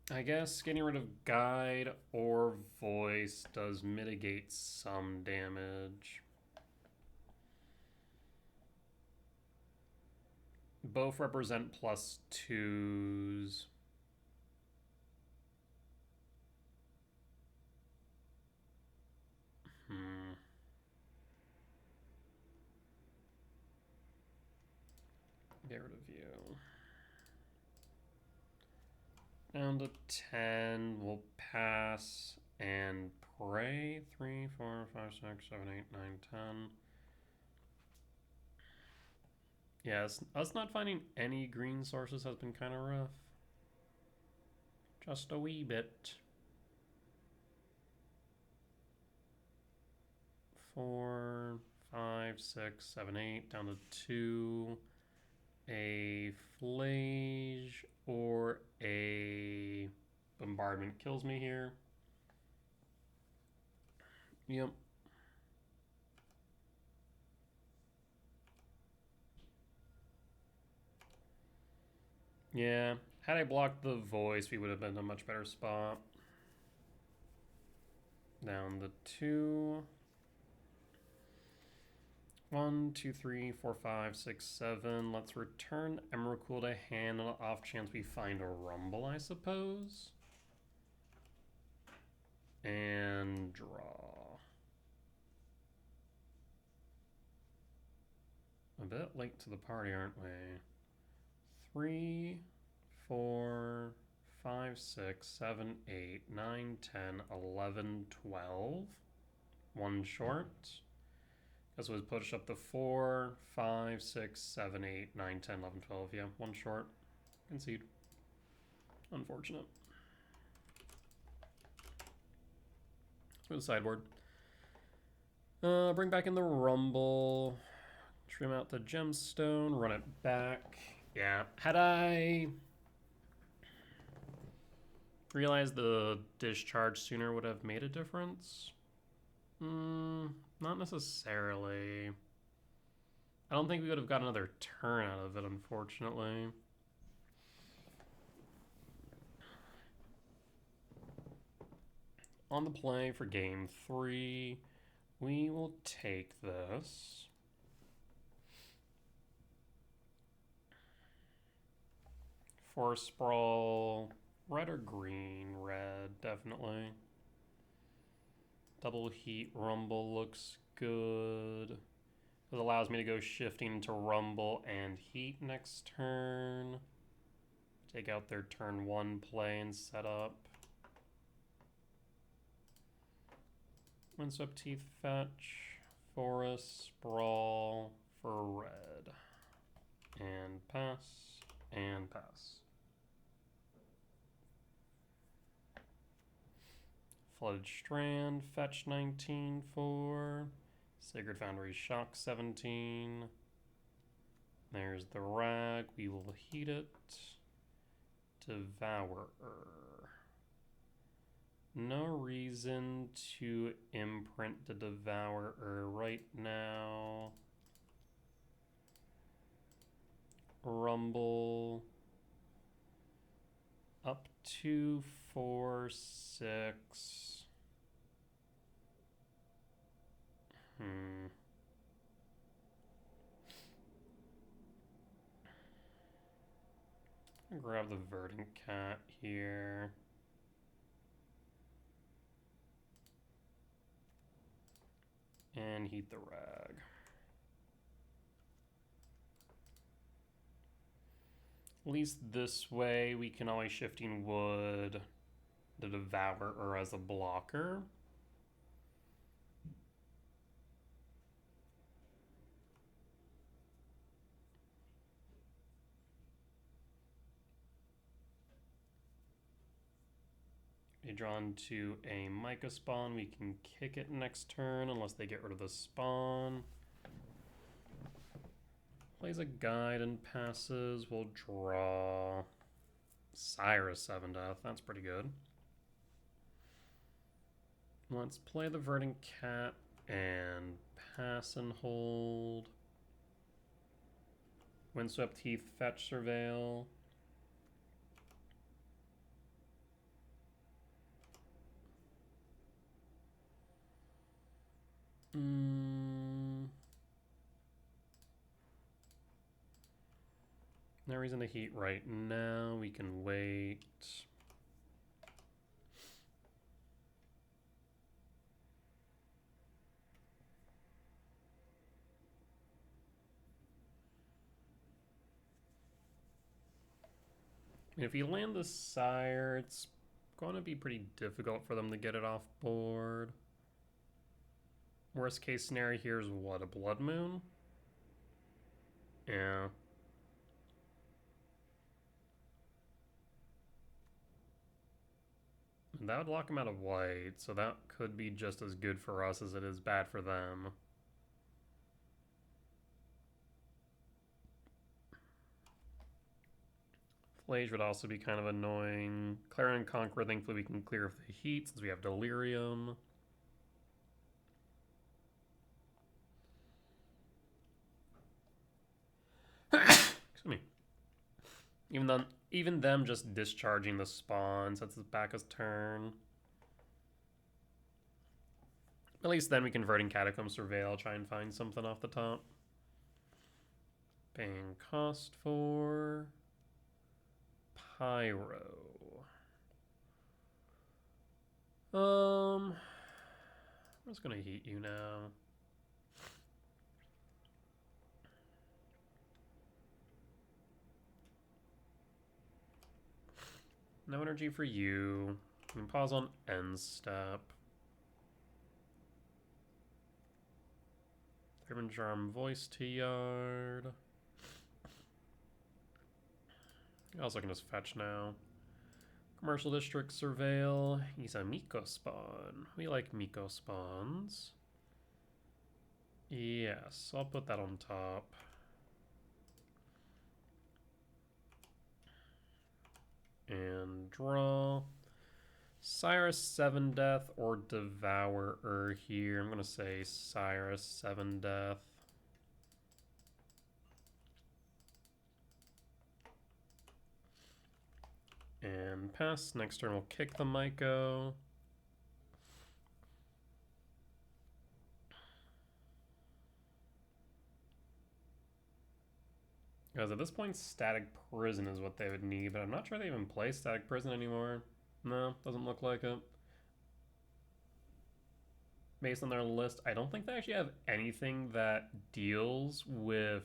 I guess getting rid of guide or voice does mitigate some damage. Both represent +2s. Get rid of you. Down to 10. We'll pass and pray. 3, 4, 5, 6, 7, 8, 9, 10. Yes, us not finding any green sources has been kind of rough. Just a wee bit. 4, 5, 6, 7, 8, down to 2. A Flage or a Bombardment kills me here. Yep. Yeah, had I blocked the voice, we would have been in a much better spot. Down the 2. 1, 2, 3, 4, 5, 6, 7. Let's return Emrakul to hand on the off chance we find a Rumble, I suppose. And draw. A bit late to the party, aren't we? 3, 4, 5, 6, 7, 8, 9, 10, 11, 12. 1 short. Guess we'll push up to 4, 5, 6, 7, 8, 9, 10, 11, 12. Yeah, 1 short. Concede. Unfortunate. Let's move the sideboard. Bring back in the Rumble. Trim out the Gemstone. Run it back. Yeah. Had I realized the discharge sooner would have made a difference? Not necessarily. I don't think we would have got another turn out of it, unfortunately. On the play for game 3, we will take this. For Sprawl, red or green? Red, definitely. Double Heat Rumble looks good. It allows me to go shifting to Rumble and Heat next turn. Take out their turn 1 play and set up. Windswept Teeth fetch. Forest Sprawl for red. And pass. And pass. Flooded Strand, fetch 19 for. Sacred Foundry, shock 17. There's the rag. We will heat it. Devourer. No reason to imprint the Devourer right now. Rumble. Up to 4, 6. Grab the Verdant Cat here. And heat the rag. At least this way we can always shifting wood the Devourer as a blocker. They draw into a Myca spawn. We can kick it next turn unless they get rid of the spawn. Plays a guide and passes. We'll draw Cyrus 7 Death. That's pretty good. Let's play the Verdant Cat and pass and hold. Windswept Heath, fetch, surveil. No reason to heat right now. We can wait. If you land the Sire, it's going to be pretty difficult for them to get it off board. Worst case scenario here is what, a Blood Moon? Yeah. That would lock them out of white, so that could be just as good for us as it is bad for them. Flage would also be kind of annoying. Clarion Conqueror, thankfully we can clear the heat since we have Delirium. Excuse me. Even them just discharging the spawn sets us back as turn. At least then we convert in Catacomb Surveil, try and find something off the top. Paying cost for Pyro. I'm just gonna heat you now. No energy for you. You can pause on end step. Urban Charm, Voice to Yard. I also can just fetch now. Commercial District, Surveil. He's a Miko spawn. We like Miko spawns. Yes, I'll put that on top. And draw. Cyrus 7 Death or Devourer here. I'm going to say Cyrus 7 Death. And pass. Next turn we'll kick the Myco. Because at this point, Static Prison is what they would need, but I'm not sure they even play Static Prison anymore. No, doesn't look like it. Based on their list, I don't think they actually have anything that deals with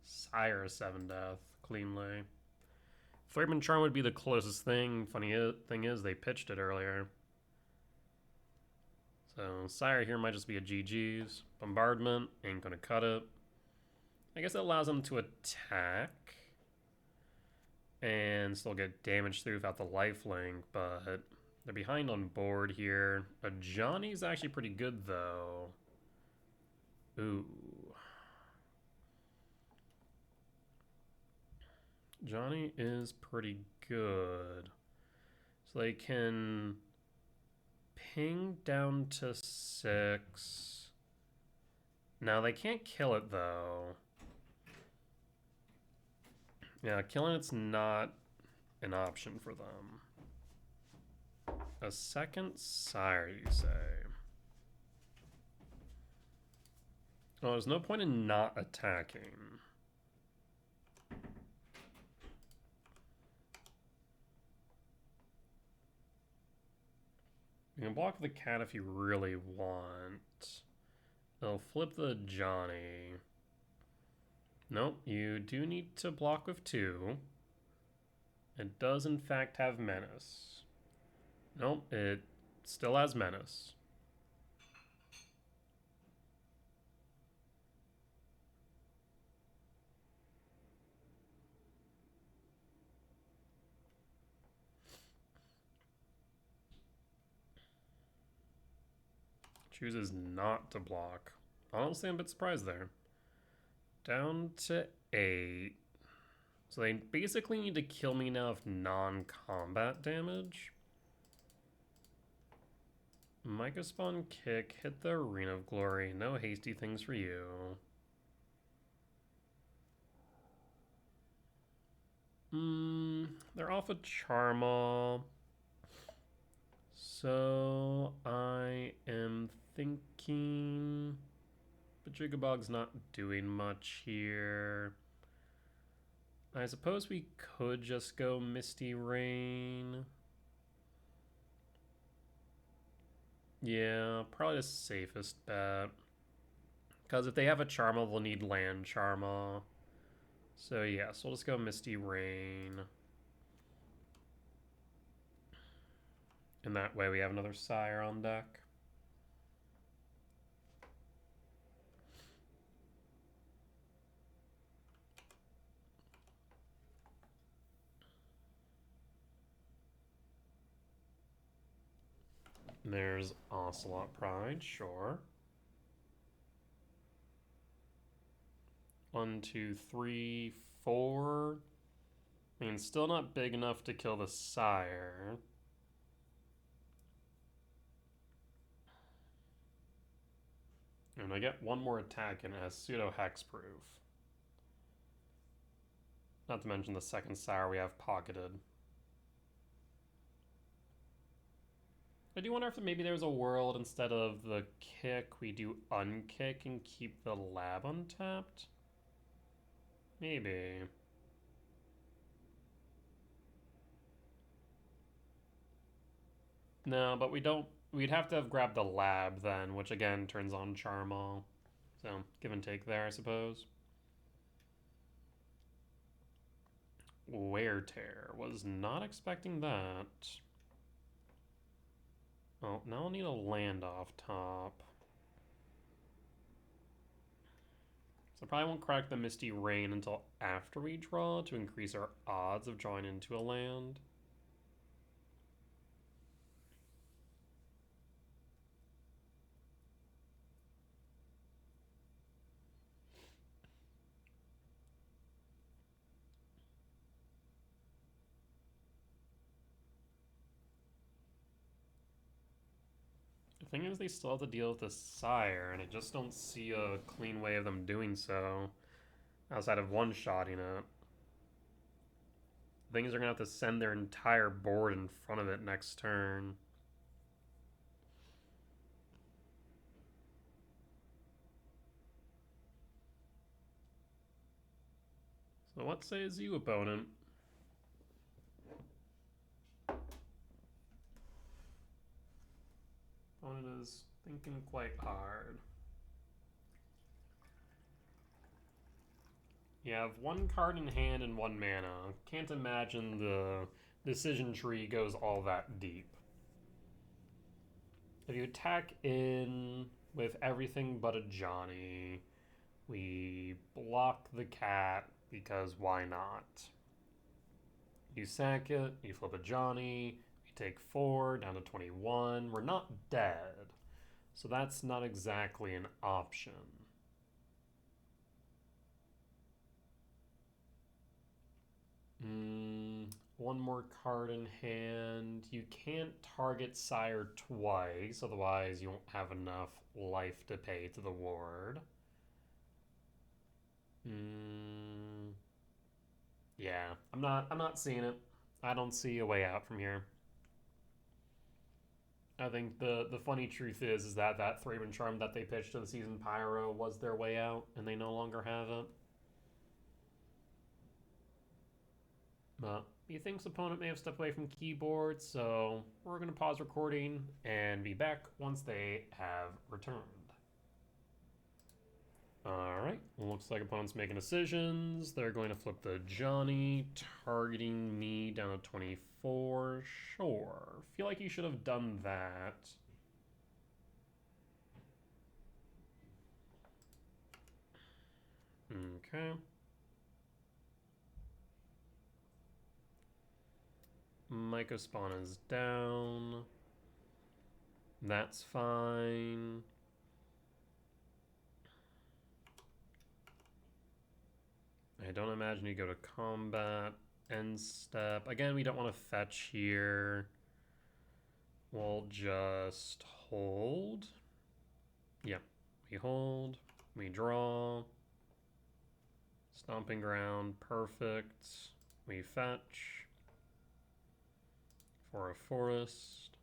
Sire 7 Death cleanly. Thraben Charm would be the closest thing. Funny thing is, they pitched it earlier. So Sire here might just be a GG's. Bombardment, ain't gonna cut it. I guess it allows them to attack and still get damage through without the lifelink, but They're behind on board here. A Johnny's actually pretty good, though. Ooh. Johnny is pretty good. So they can ping down to 6. Now they can't kill it, though. Yeah, killing it's not an option for them. A second sire, you say? Oh, there's no point in not attacking. You can block the cat if you really want. They'll flip the Johnny. Nope, you do need to block with 2. It does in fact have Menace. Nope, it still has Menace. Chooses not to block. Honestly, I'm a bit surprised there. Down to 8. So they basically need to kill me now with non-combat damage. Microspawn kick, hit the Arena of Glory. No hasty things for you. They're off a Charma. So I am thinking... But Jigabog's not doing much here. I suppose we could just go Misty Rain. Yeah, probably the safest bet. Because if they have a Charma, they'll need land Charma. So yeah, so we'll just go Misty Rain. And that way we have another Sire on deck. There's Ocelot Pride, sure. 1, 2, 3, 4. I mean, still not big enough to kill the Sire. And I get one more attack and it has pseudo hexproof. Not to mention the second Sire we have pocketed. I do wonder if maybe there's a world instead of the kick, we do unkick and keep the lab untapped? Maybe. No, but we don't. We'd have to have grabbed the lab then, which again turns on Charmal. So, give and take there, I suppose. Wear Tear. Was not expecting that. Oh, now I'll need a land off top. So I probably won't crack the Misty Rain until after we draw to increase our odds of drawing into a land. The thing is, they still have to deal with the Sire, and I just don't see a clean way of them doing so outside of one-shotting it. The thing is, they're going to have to send their entire board in front of it next turn. So what says you, opponent? Opponent is thinking quite hard. You have one card in hand and 1 mana. Can't imagine the decision tree goes all that deep. If you attack in with everything but a Johnny, we block the cat because why not? You sack it, you flip a Johnny, we take 4, down to 21. We're not dead, so that's not exactly an option. One more card in hand. You can't target Sire twice, otherwise you won't have enough life to pay to the ward. Yeah, I'm not seeing it. I don't see a way out from here. I think the funny truth is that that Thraben Charm that they pitched to the Seasoned Pyro was their way out, and they no longer have it. But methinks opponent may have stepped away from keyboard, so we're going to pause recording and be back once they have returned. Alright, looks like opponent's making decisions. They're going to flip the Johnny, targeting me down to 24. Sure. Feel like you should have done that. Okay. Mycospawn is down. That's fine. I don't imagine you go to combat. End step. Again, we don't want to fetch here. We'll just hold. Yeah, we hold. We draw. Stomping ground. Perfect. We fetch. For a forest.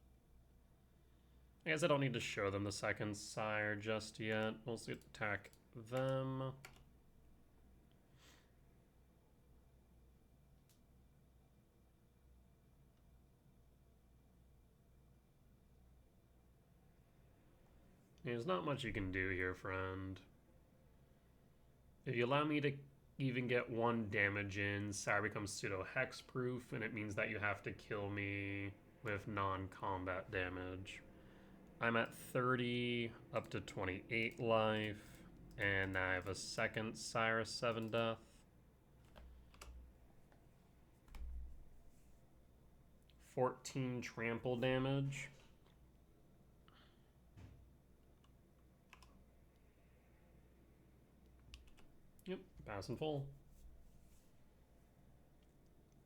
I guess I don't need to show them the second sire just yet. We'll attack them. There's not much you can do here, friend. If you allow me to even get 1 damage in, Sire becomes pseudo-hexproof, and it means that you have to kill me with non-combat damage. I'm at 30, up to 28 life, and I have a second Sire 7 death. $14 trample damage. Yep, pass in full.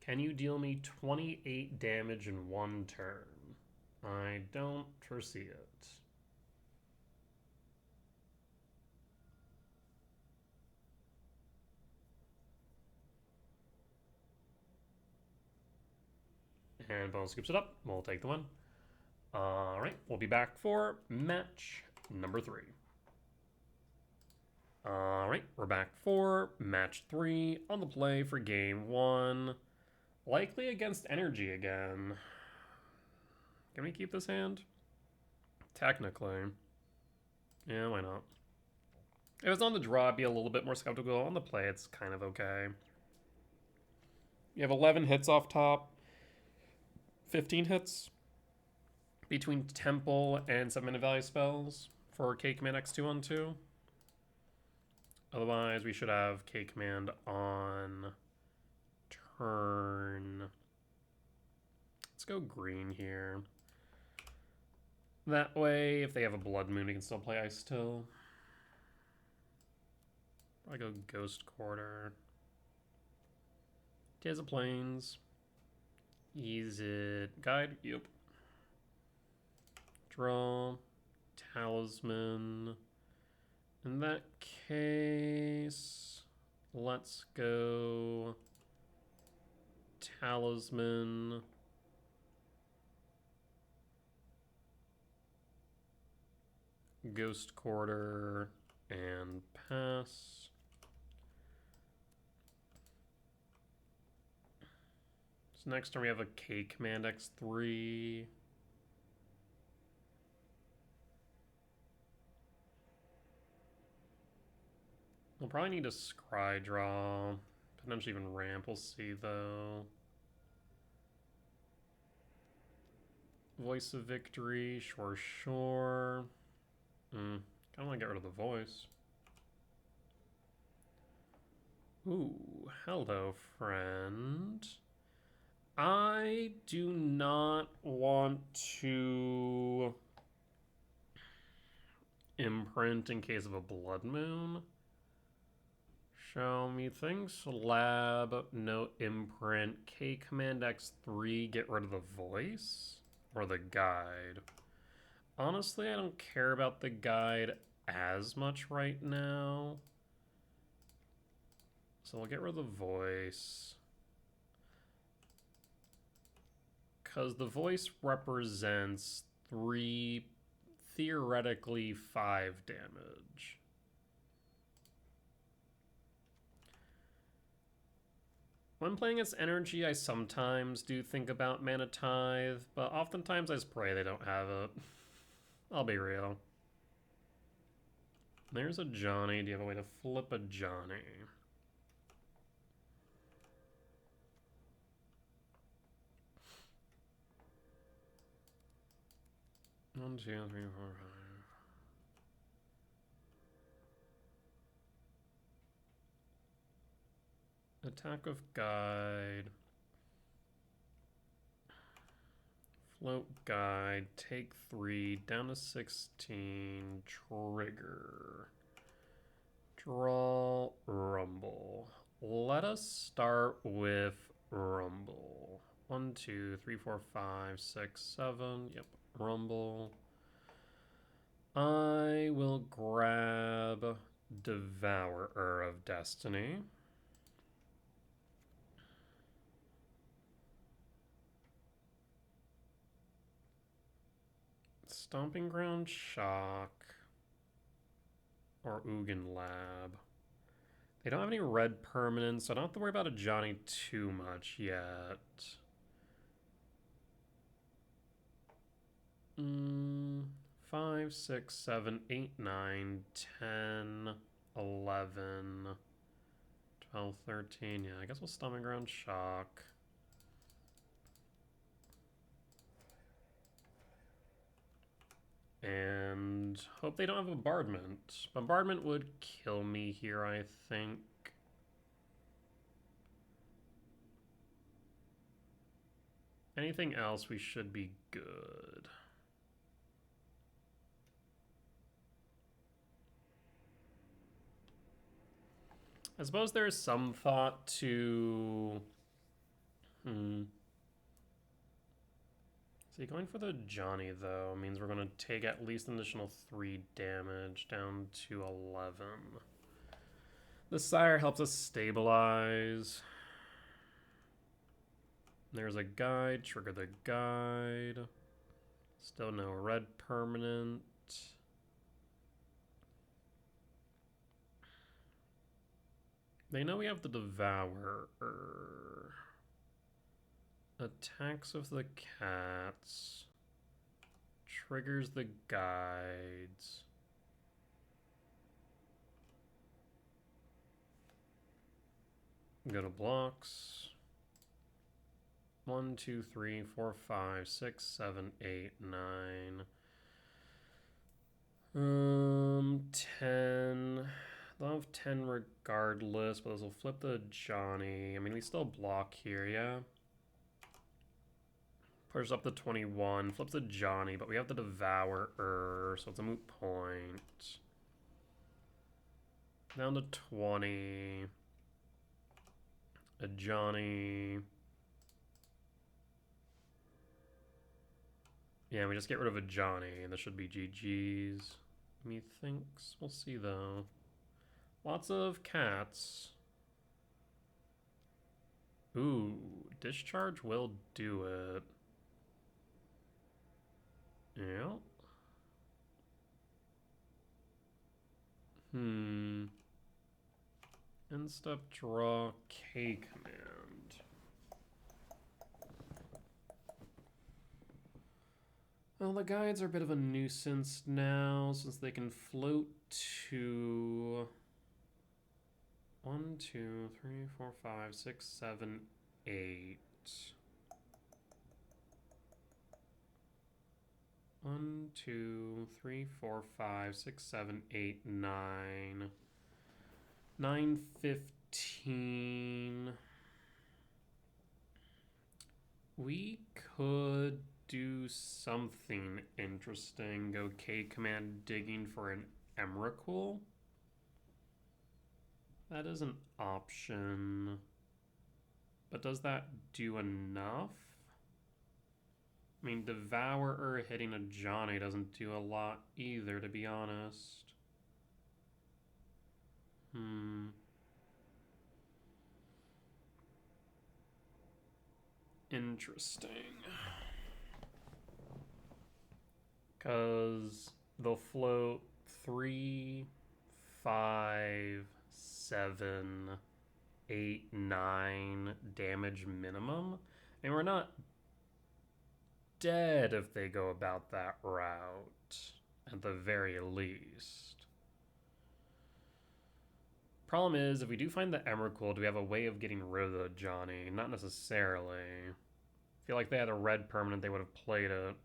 Can you deal me 28 damage in 1 turn? I don't foresee it. And Bone scoops it up. We'll take the win. Alright, we'll be back for match number 3. Alright, we're back for match 3 on the play for game 1. Likely against energy again. Can we keep this hand? Technically. Yeah, why not? If it was on the draw, I'd be a little bit more skeptical. On the play, it's kind of okay. You have 11 hits off top. 15 hits between Temple and 7-minute value spells for K-Command X2 on 2. Otherwise, we should have K-Command on turn. Let's go green here. That way, if they have a Blood Moon, he can still play Ice Till. I go Ghost Quarter. Tears of Plains. Is it Guide? Yep. Draw. Talisman. In that case, let's go Talisman. Ghost Quarter and pass. So next turn we have a K-Command X3. We'll probably need a Scry draw. Potentially even ramp, we'll see though. Voice of Victory, sure. Kinda wanna get rid of the voice. Ooh, hello, friend. I do not want to imprint in case of a blood moon. Show me things. Lab, no imprint. K command X3, get rid of the voice or the guide. Honestly, I don't care about the guide as much right now. So we'll get rid of the voice. Because the voice represents 3, theoretically 5 damage. When playing its energy, I sometimes do think about Mana Tithe, but oftentimes I just pray they don't have it. I'll be real. There's a Johnny. Do you have a way to flip a Johnny? One, two, three, four, five. Attack of Guide. Float Guide. Take 3. Down to 16. Trigger. Draw. Rumble. Let us start with Rumble. 1, 2, 3, 4, 5, 6, 7. Yep. Rumble. I will grab Devourer of Destiny. Stomping Ground Shock. Or Ugin Lab. They don't have any red permanents, so I don't have to worry about a Johnny too much yet. 5, 6, 7, 8, 9, 10, 11, 12, 13. Yeah, I guess we'll Stomping Ground Shock. And hope they don't have Bombardment. Bombardment would kill me here, I think. Anything else, we should be good. I suppose there is some thought to... See, going for the Johnny, though, means we're going to take at least an additional 3 damage down to 11. The Sire helps us stabilize. There's a guide. Trigger the guide. Still no red permanent. They know we have the Devourer. Attacks of the cats. Triggers the guides. Go to blocks. 1, 2, 3, 4, 5, 6, 7, 8, 9. 10. They'll have 10 regardless, but those will flip the Johnny. I mean, we still block here, yeah? Pushes up to 21, flips a Johnny, but we have the Devourer, so it's a moot point. Down to 20. A Johnny. Yeah, we just get rid of a Johnny, and this should be GG's. Methinks. We'll see, though. Lots of cats. Ooh, Discharge will do it. Yeah. End step draw K command. Well, the guides are a bit of a nuisance now since they can float to 1, 2, 3, 4, 5, 6, 7, 8. 1, 2, 3, 4, 5, 6, 7, 8, 9. 9, 15. We could do something interesting. Go K command digging for an Emrakul. That is an option. But does that do enough? I mean, Devourer hitting a Johnny doesn't do a lot either, to be honest. Interesting. Because they'll float 3, 5, 7, 8, 9 damage minimum. And we're not dead if they go about that route, at the very least. Problem is, if we do find the Emrakul, do we have a way of getting rid of the Johnny? Not necessarily. I feel like they had a red permanent, they would have played it.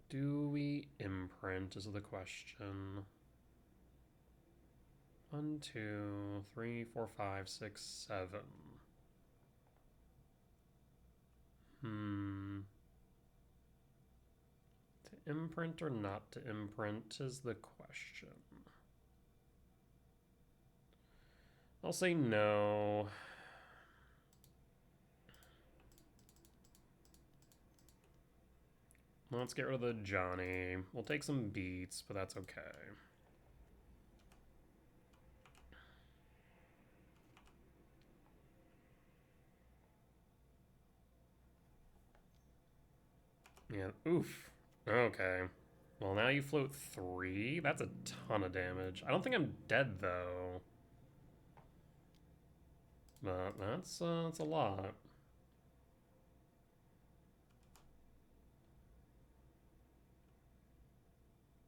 Do we imprint is the question. 1, 2, 3, 4, 5, 6, 7. To imprint or not to imprint is the question. I'll say no. Let's get rid of the Johnny. We'll take some beats, but that's okay. Yeah, oof. Okay. Well, now you float 3. That's a ton of damage. I don't think I'm dead, though. But that's a lot.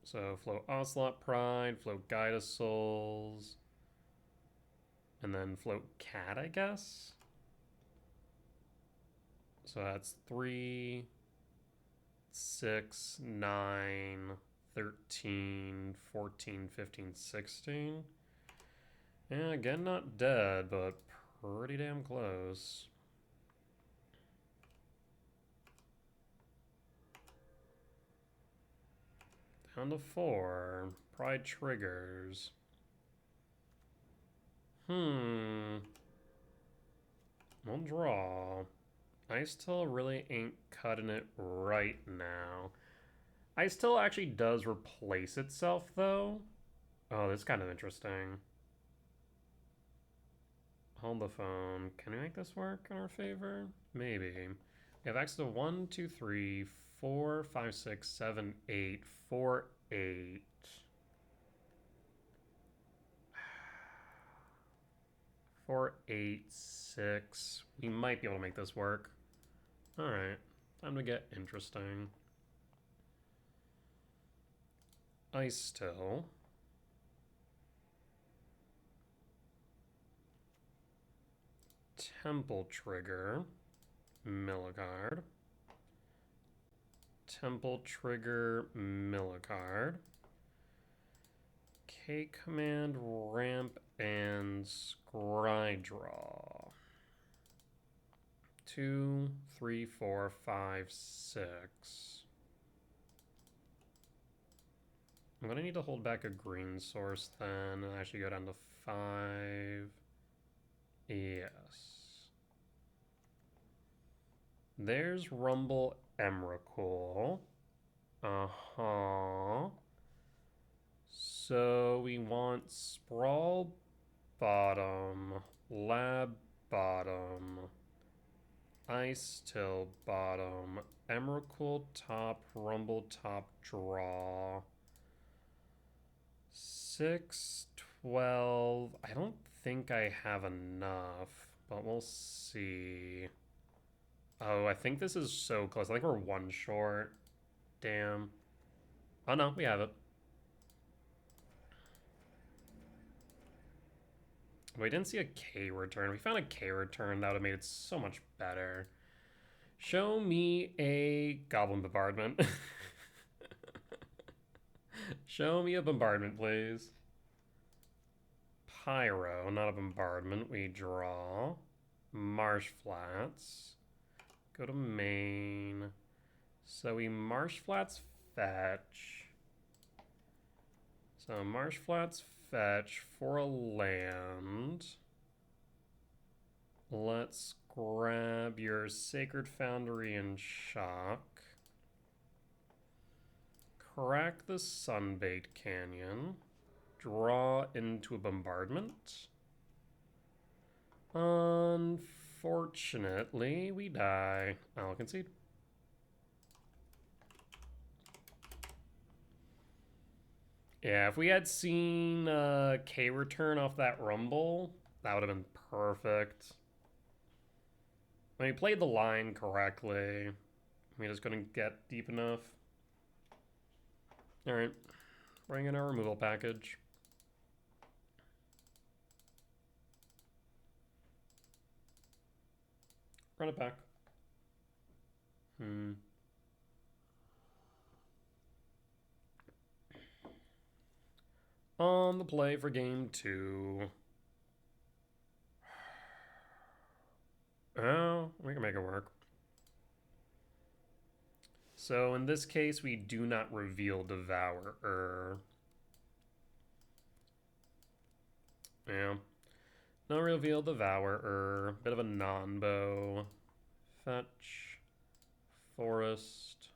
So float Ocelot Pride, float Guide of Souls, and then float Cat, I guess? So that's 3, 6, 9, 13, 14, 15, 16. Yeah, again, not dead, but pretty damn close. Down to 4. Pride triggers. We'll draw. Ice Till really ain't cutting it right now. Ice Till actually does replace itself, though. Oh, that's kind of interesting. Hold the phone. Can we make this work in our favor? Maybe. We have access to 1, 2, 3, 4, 5, 6, 7, 8, 4, 8. 4, 8, 6. We might be able to make this work. Alright. Time to get interesting. Ice Still. Temple Trigger. Mill a card. Temple Trigger, mill a card. K command, ramp, and scry draw. 2, 3, 4, 5, 6. I'm gonna need to hold back a green source then, and actually go down to 5. Yes. There's Rumble Emrakul. So we want Sprawl bottom, Lab bottom, Ice Till bottom, Emrakul top, Rumble top, draw. 6, 12. I don't think I have enough, but we'll see. Oh, I think this is so close. I think we're 1 short. Damn. Oh no, we have it. We didn't see a K return. If we found a K return, that would have made it so much better. Show me a Goblin Bombardment. Show me a bombardment, please. Pyro, not a bombardment. We draw. Marsh Flats. Go to main. So we Marsh Flats fetch. So Marsh Flats fetch for a land. Let's grab your Sacred Foundry and Shock. Crack the Sunbait Canyon. Draw into a bombardment. Unfortunately, we die. I'll concede. Yeah, if we had seen K return off that Rumble, that would have been perfect. When he played the line correctly, we just couldn't get deep enough. Alright, bring in our removal package. Run it back. On the play for game 2. Oh, we can make it work. So in this case, we do not reveal Devourer. Yeah. No reveal Devourer. Bit of a non-bow. Fetch. Forest.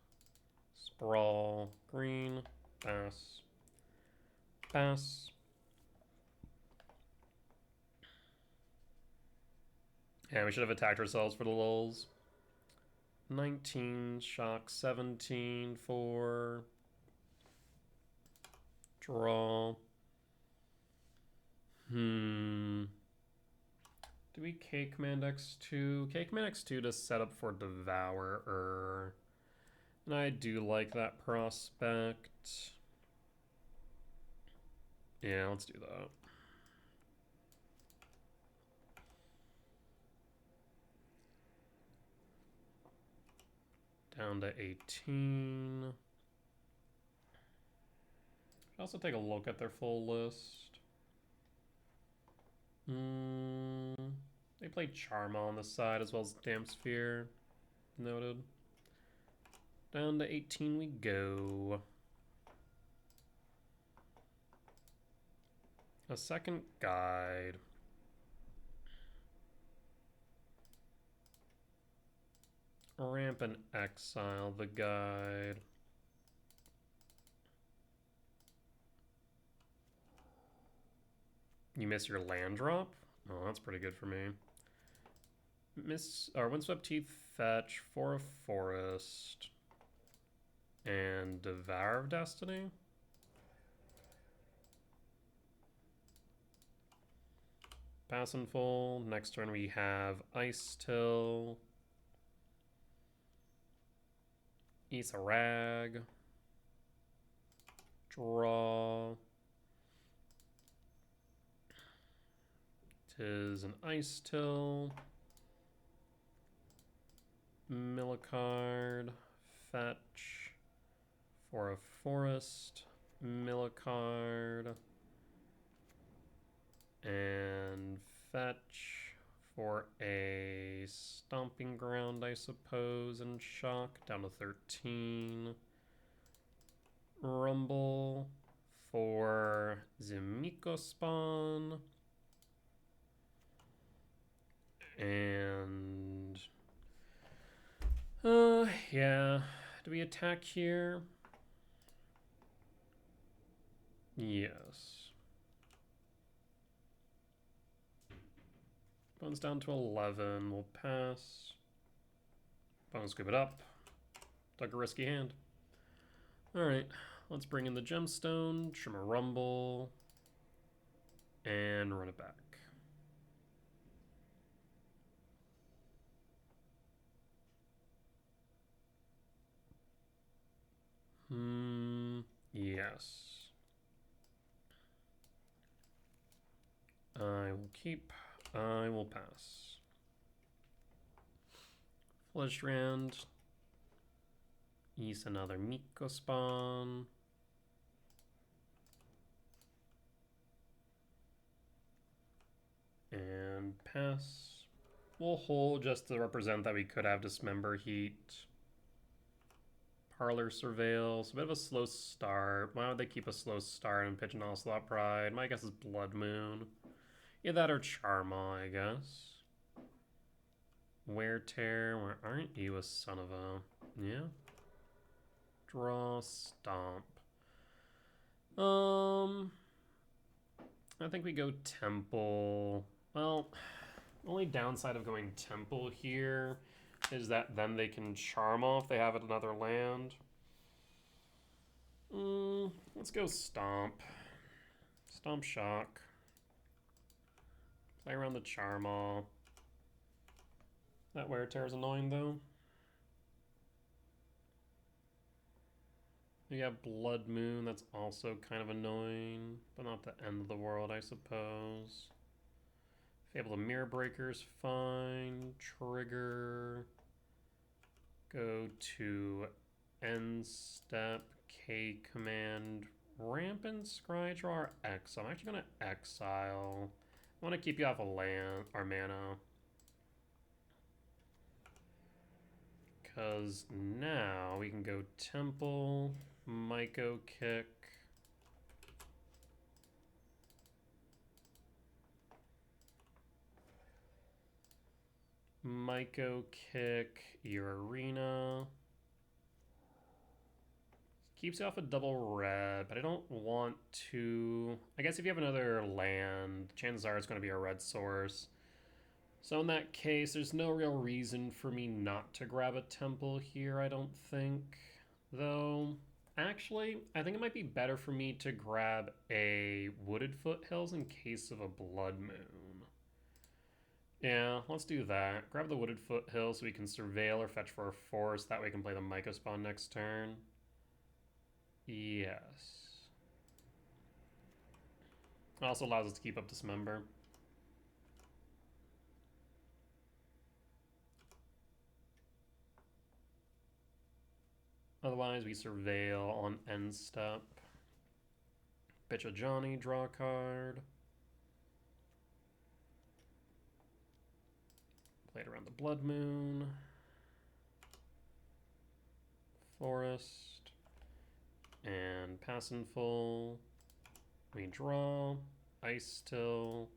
Sprawl. Green. Pass. Pass. Yeah, we should have attacked ourselves for the lulz. 19, shock 17 for draw. Do we K command X2? K command X2 to set up for Devourer. And I do like that prospect. Yeah, let's do that. Down to 18. Should also take a look at their full list. They play Charma on the side as well as Damp Sphere. Noted. Down to 18 we go. A second guide. Ramp and exile the guide. You miss your land drop? Oh, that's pretty good for me. Windswept Teeth fetch for a forest. And Devour of Destiny? Pass and full. Next turn we have Ice Till. Isarag. Draw. Tis an Ice Till. Mill a card. Fetch. For a forest. Mill a card. And fetch for a stomping ground, I suppose, and shock down to 13. Rumble for Zimiko spawn. And yeah. Do we attack here? Yes. Bones down to 11. We'll pass. Bones scoop it up. Took a risky hand. Alright. Let's bring in the gemstone. Shimmer Rumble. And run it back. Yes. I will keep. I will pass. Fledgestrand. East another Miko spawn. And pass. We'll hold just to represent that we could have Dismember Heat. Parlor Surveil. So a bit of a slow start. Why would they keep a slow start and pitch an Onslaught Pride? My guess is Blood Moon. Either that or Charma, I guess. Wear Tear. Where aren't you a son of a... Yeah. Draw, Stomp. I think we go Temple. Well, only downside of going Temple here is that then they can Charm if they have another land. Let's go Stomp. Stomp Shock. Play around the Charm. That Wear Tear is annoying though. You have Blood Moon, that's also kind of annoying, but not the end of the world, I suppose. Fable of Mirror Breaker's fine. Trigger. Go to end step, K command, Rampant Scrydraw or Exile. I'm actually going to exile. I want to keep you off of land or mana. Because now we can go Temple, Myco Kick. Myco Kick, your Arena. Keeps you off a double red, but I don't want to... I guess if you have another land, chances are it's going to be a red source. So in that case, there's no real reason for me not to grab a Temple here, I don't think. Though, actually, I think it might be better for me to grab a Wooded Foothills in case of a Blood Moon. Yeah, let's do that. Grab the Wooded Foothills so we can Surveil or fetch for a forest. That way we can play the Myco Spawn next turn. Yes. It also allows us to keep up Dismember. Otherwise, we Surveil on end step. Bitch a Johnny, draw a card. Play it around the Blood Moon. Forest. And pass in full. We draw. Ice Till.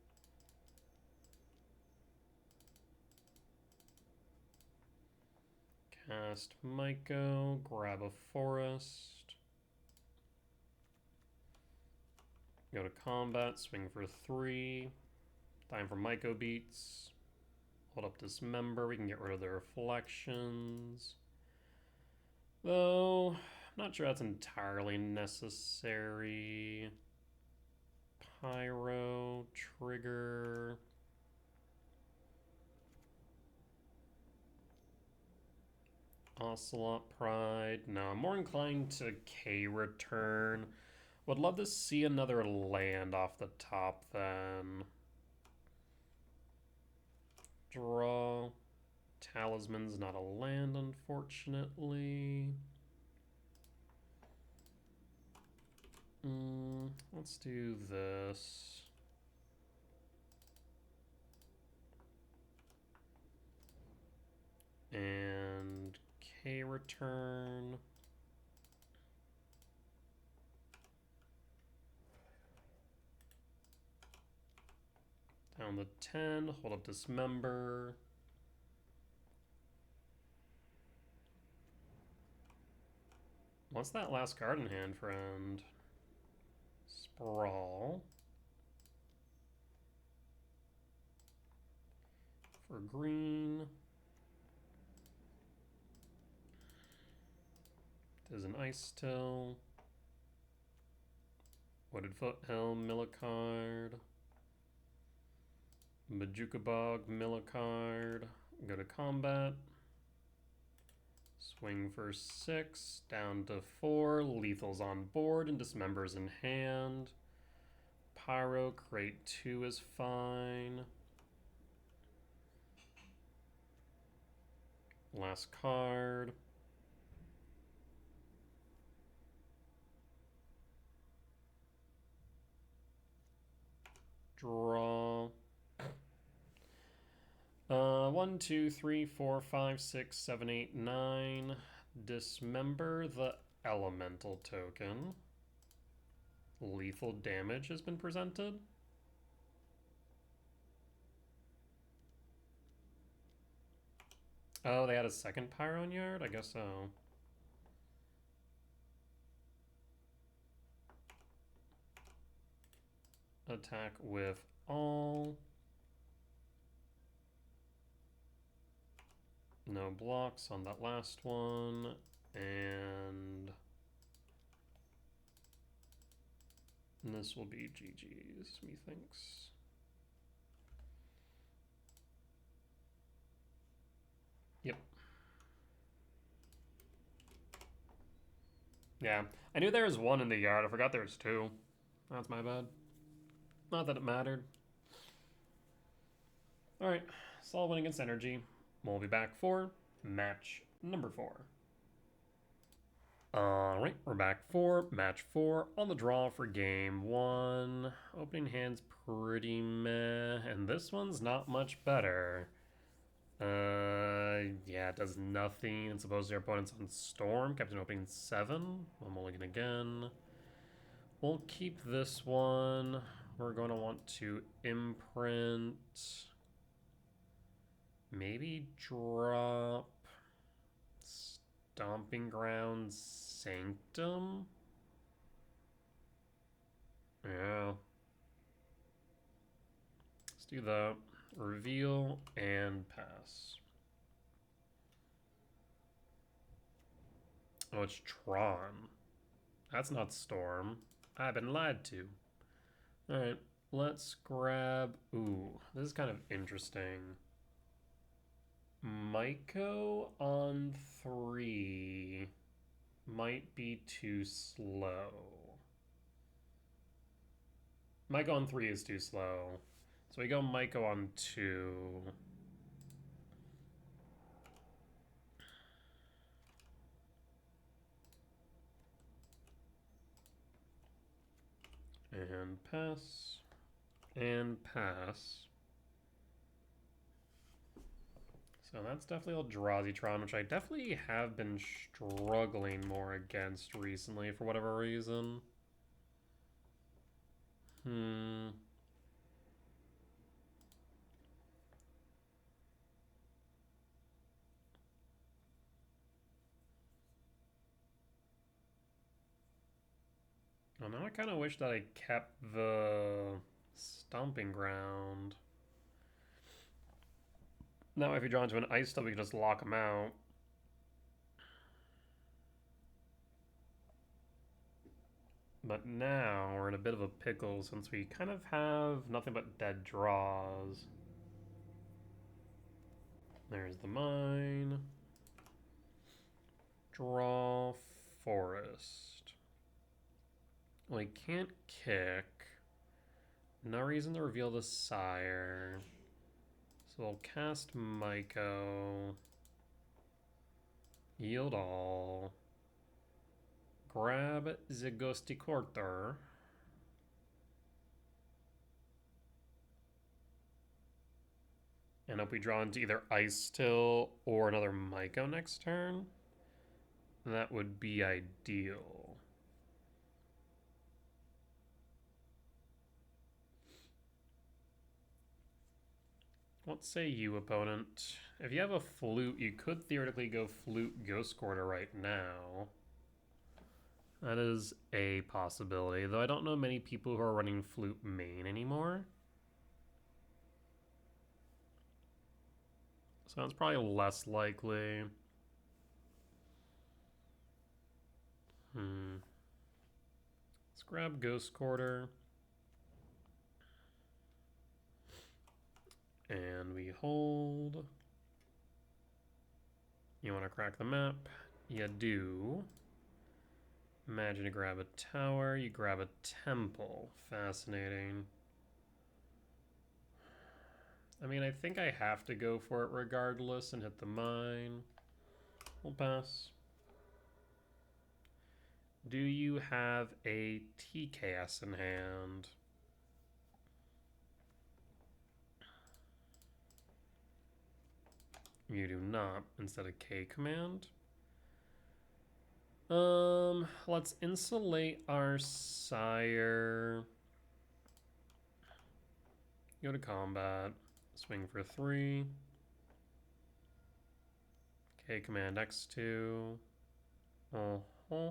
Cast Myco. Grab a forest. Go to combat. Swing for 3. Time for Myco Beats. Hold up Dismember. We can get rid of the reflections. Though, I'm not sure that's entirely necessary. Pyro, Trigger. Ocelot Pride. No, I'm more inclined to K-Return. Would love to see another land off the top then. Draw. Talisman's not a land, unfortunately. Let's do this. And K-Return. Down to 10, hold up Dismember. What's that last card in hand, friend? Sprawl. For green. There's an Ice Till. Wooded Foothill, mill a card. Majuka Bog, mill a card. Go to combat. Swing for 6, down to 4. Lethal's on board and Dismember's in hand. Pyro, crate 2 is fine. Last card. Draw. 1, 2, 3, 4, 5, 6, 7, 8, 9. Dismember the elemental token. Lethal damage has been presented. Oh, they had a second Pyron Yard? I guess so. Attack with all. No blocks on that last one. And this will be GG's, methinks. Yep. Yeah, I knew there was one in the yard. I forgot there was two. That's my bad. Not that it mattered. Alright, solve winning against energy. We'll be back for match number 4. Alright, we're back for match 4 on the draw for game 1. Opening hand's pretty meh, and this one's not much better. Yeah, it does nothing. It's supposed to your opponent's on Storm. Captain opening 7. I'm mulligan again. We'll keep this one. We're going to want to imprint. Maybe drop Stomping Ground Sanctum. Yeah. Let's do that. Reveal and pass. Oh, it's Tron. That's not Storm. I've been lied to. Alright, let's grab... Ooh, this is kind of interesting. Myco on 3 might be too slow. Myco on 3 is too slow. So we go Myco on 2. And pass. And pass. So that's definitely Eldrazi Tron, which I definitely have been struggling more against recently for whatever reason. Well, now I kind of wish that I kept the Stomping Ground. Now if you draw into an ice stub, we can just lock them out. But now we're in a bit of a pickle since we kind of have nothing but dead draws. There's the mine. Draw forest. Well, he can't kick. No reason to reveal the sire. So we'll cast Myco. Yield all. Grab the Ghosty Quarter. And hope we draw into either Ice Still or another Myco next turn. That would be ideal. What say you, opponent? If you have a Flute, you could theoretically go Flute Ghost Quarter right now. That is a possibility, though I don't know many people who are running Flute main anymore. So it's probably less likely. Let's grab Ghost Quarter. And we hold. You want to crack the map? You do. Imagine to grab a tower, you grab a temple. Fascinating. I mean, I think I have to go for it regardless and hit the mine. We'll pass. Do you have a TKS in hand? You do not, instead of K command. Let's insulate our sire. Go to combat. Swing for 3. K command X2. Uh-huh.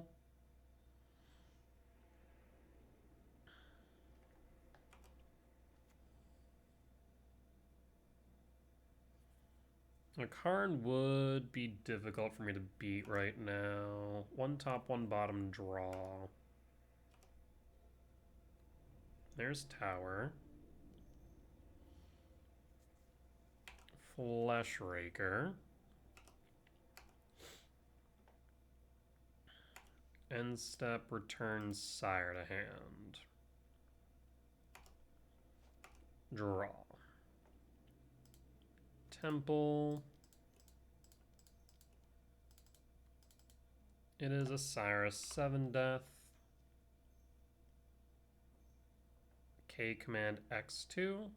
A card would be difficult for me to beat right now. 1 top, 1 bottom draw. There's Tower. Flesh Raker. End step, returns sire to hand. Draw. Temple. It is a Sire 7 death. K command X2.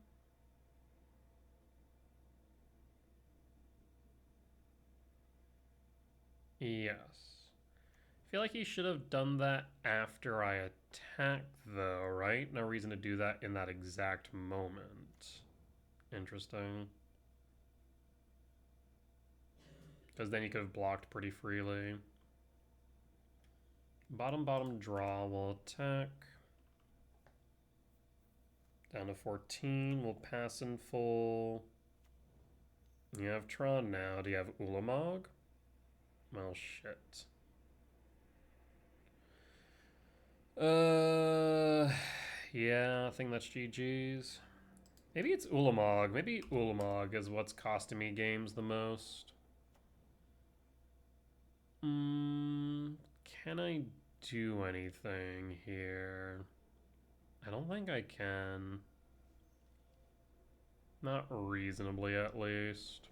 Yes. I feel like he should have done that after I attacked, though, right? No reason to do that in that exact moment. Interesting. Because then he could have blocked pretty freely. Bottom draw will attack. Down to 14. We'll pass in full. You have Tron now. Do you have Ulamog? Well, shit. Yeah, I think that's GG's. Maybe it's Ulamog. Maybe Ulamog is what's costing me games the most. Can I do anything here? I don't think I can. Not reasonably, at least.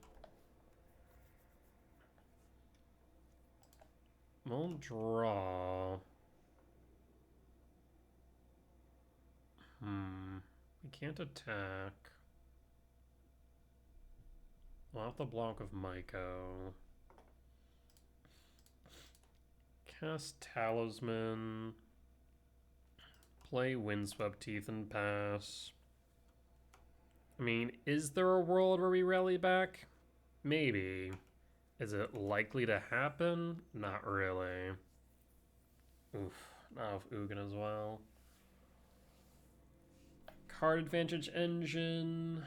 We'll draw. We can't attack. We'll have the block of Myco. Cast Talisman. Play Windswept Teeth and pass. I mean, is there a world where we rally back? Maybe. Is it likely to happen? Not really. Oof. Not with Ugin as well. Card advantage engine.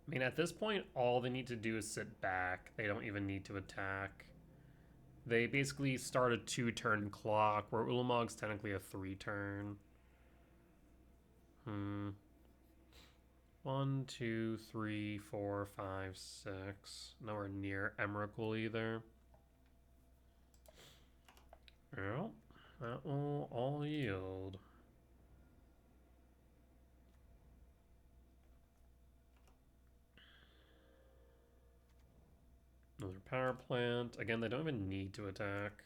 I mean, at this point, all they need to do is sit back. They don't even need to attack. They basically start a 2-turn clock, where Ulamog's technically a 3-turn. 1, 2, 3, 4, 5, 6. Nowhere near Emrakul either. Well, that will all yield. Another power plant. Again, they don't even need to attack.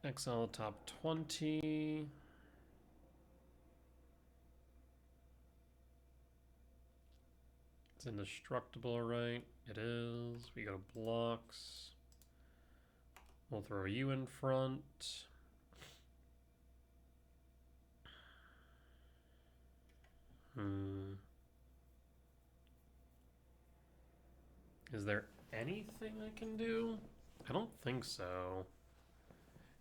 Exile top 20. It's indestructible, right? It is. We go to blocks. We'll throw you in front. Is there anything I can do? I don't think so.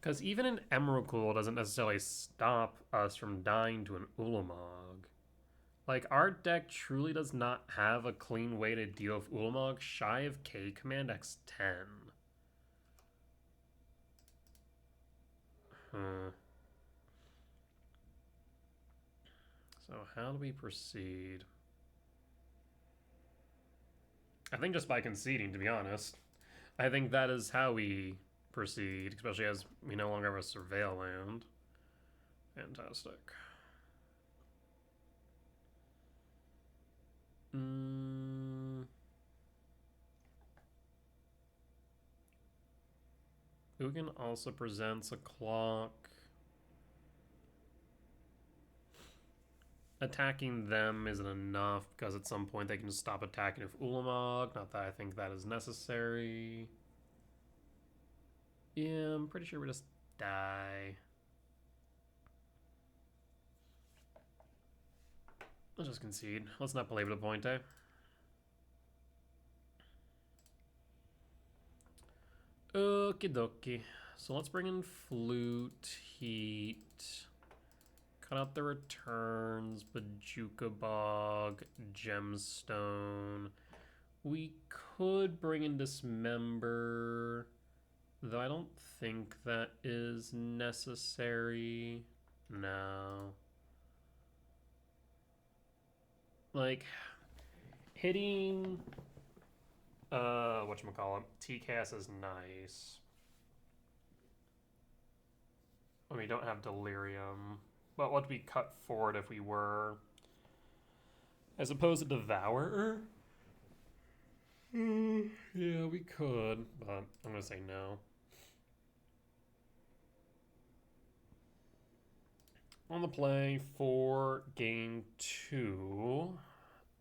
Because even an Emrakul doesn't necessarily stop us from dying to an Ulamog. Like, our deck truly does not have a clean way to deal with Ulamog shy of K command X10. So how do we proceed? I think just by conceding, to be honest. I think that is how we proceed, especially as we no longer have a Surveil land. Fantastic. Ugin also presents a clock. attacking them isn't enough because at some point they can just stop attacking with Ulamog. Not that I think that is necessary. Yeah, I'm pretty sure we just die. Let's just concede. Let's not belabor the point, eh? Okie dokie. So let's bring in Flute, Heat, cut out the returns, Bajuka Bog, Gemstone. We could bring in Dismember, though I don't think that is necessary. No. Like, hitting whatchamacallit, TCAS is nice. We don't have Delirium. But what would we cut for it if we were? As opposed to Devourer? Yeah, we could, but I'm gonna say no. On the play for game 2.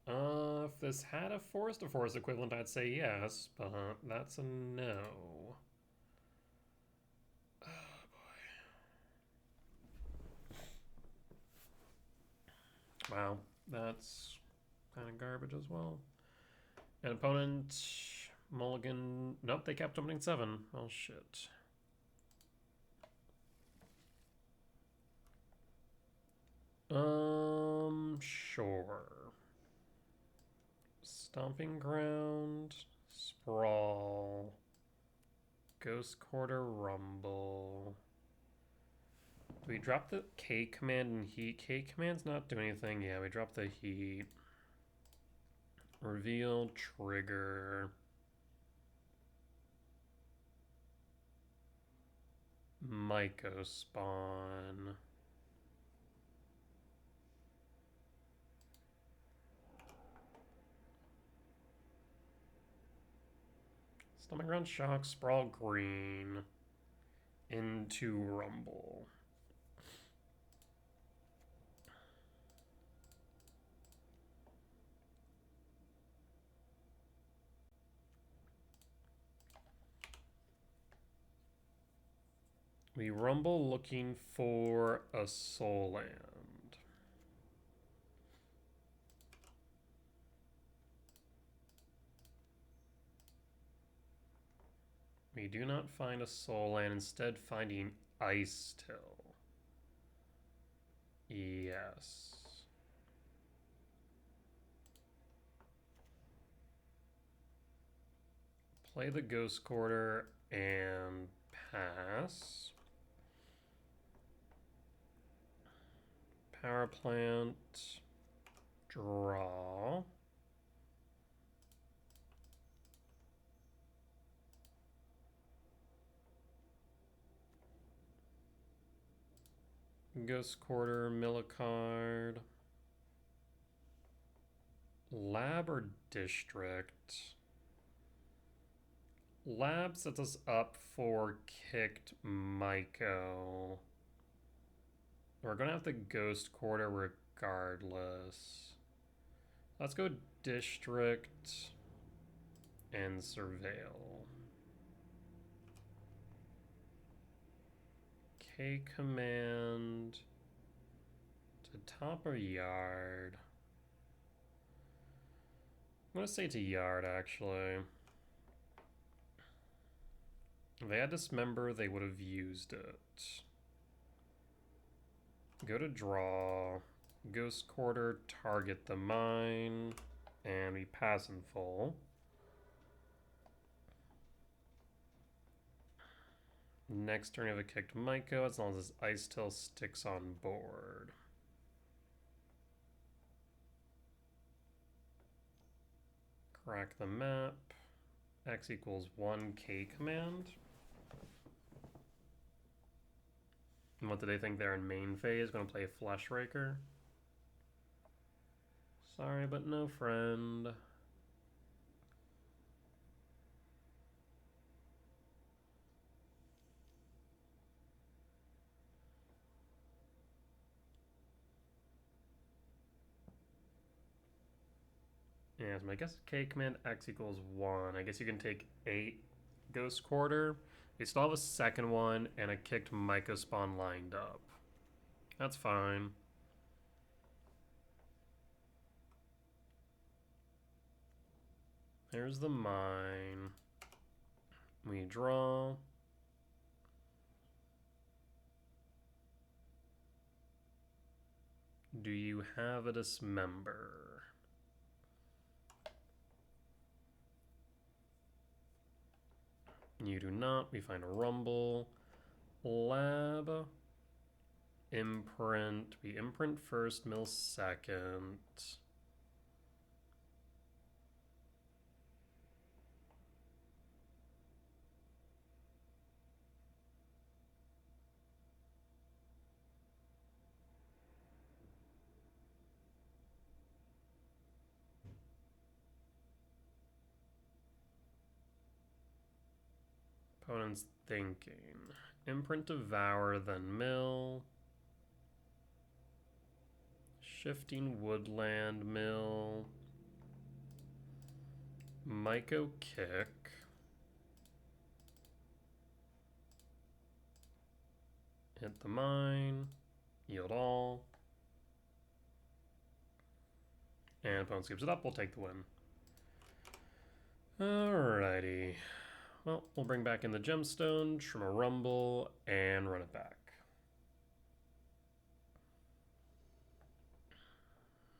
If this had a forest to forest equivalent, I'd say yes, but that's a no. Oh boy. Wow, that's kind of garbage as well. An opponent, Mulligan. Nope, they kept opening 7. Oh shit. Sure. Stomping Ground, Sprawl, Ghost Quarter, Rumble. Do we drop the K command and Heat? K command's not doing anything. Yeah, we drop the Heat. Reveal, Trigger. Myco Spawn. Stomping Ground, Shock, Sprawl, Green. Into Rumble. We Rumble looking for a Soul Land. We do not find a Soul Land, instead finding Ice Till. Yes. Play the Ghost Quarter and pass. Power Plant. Draw. Ghost Quarter, mill a card. Lab or District? Lab sets us up for kicked Myco. We're gonna have the Ghost Quarter regardless. Let's go District and Surveil. K command to top or yard. I'm gonna say to yard actually. If they had Dismember, they would have used it. Go to draw. Ghost Quarter, target the mine. And we pass in full. Next turn, we have a kicked Myco, as long as this Ice Till sticks on board. Crack the map. X equals 1 K command. And what do they think they're in main phase? Gonna play Flesh Raker? Sorry, but no friend. Yeah, so I guess K command X equals 1. I guess you can take 8 Ghost Quarter. They still have a second one and a kicked Myco Spawn lined up. That's fine. There's the mine. We draw. Do you have a dismember? You do not. We find a rumble. Lab. Imprint. We imprint first, mill second. Opponent's thinking. Imprint, devour, then mill. Shifting woodland, mill. Myco kick. Hit the mine. Yield all. And opponent skips it up. We'll take the win. Alrighty. Well, we'll bring back in the gemstone, trim a rumble, and run it back.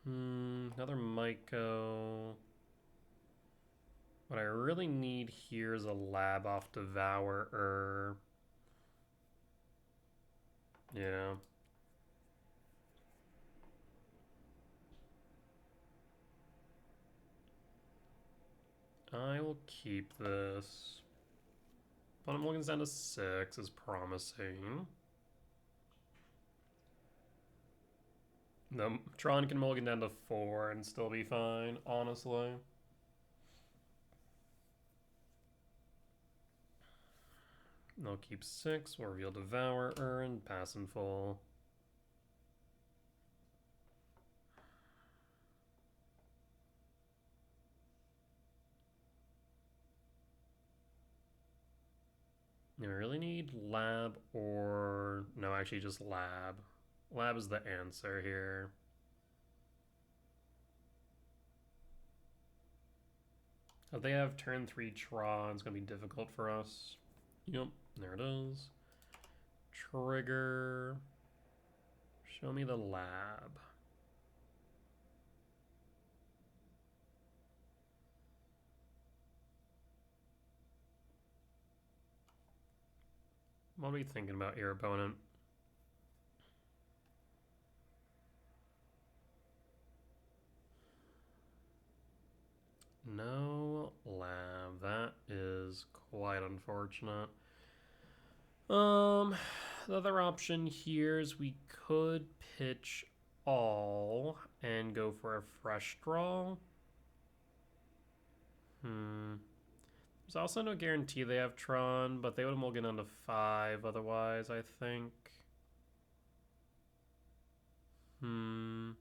Another Myco. What I really need here is a lab off Devourer. Yeah. I will keep this. Bottom mulligan's down to 6 is promising. The Tron can mulligan down to 4 and still be fine, honestly. They'll keep 6, we'll reveal Devourer and pass in full. I really need lab or... No, actually just lab. Lab is the answer here. If they have turn 3 Tron, it's going to be difficult for us. Yep, there it is. Trigger. Show me the lab. What are you thinking about your opponent? No lab. That is quite unfortunate. The other option here is we could pitch all and go for a fresh draw. There's also no guarantee they have Tron, but they would have mulligan down to 5 otherwise, I think. I'm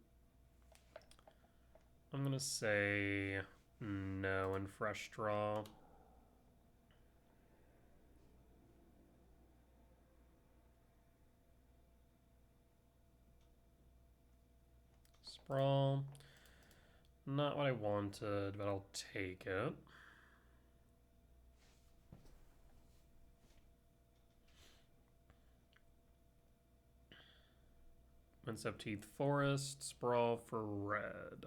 gonna say no and fresh draw. Sprawl. Not what I wanted, but I'll take it. Winsep Teeth Forest, Sprawl for red.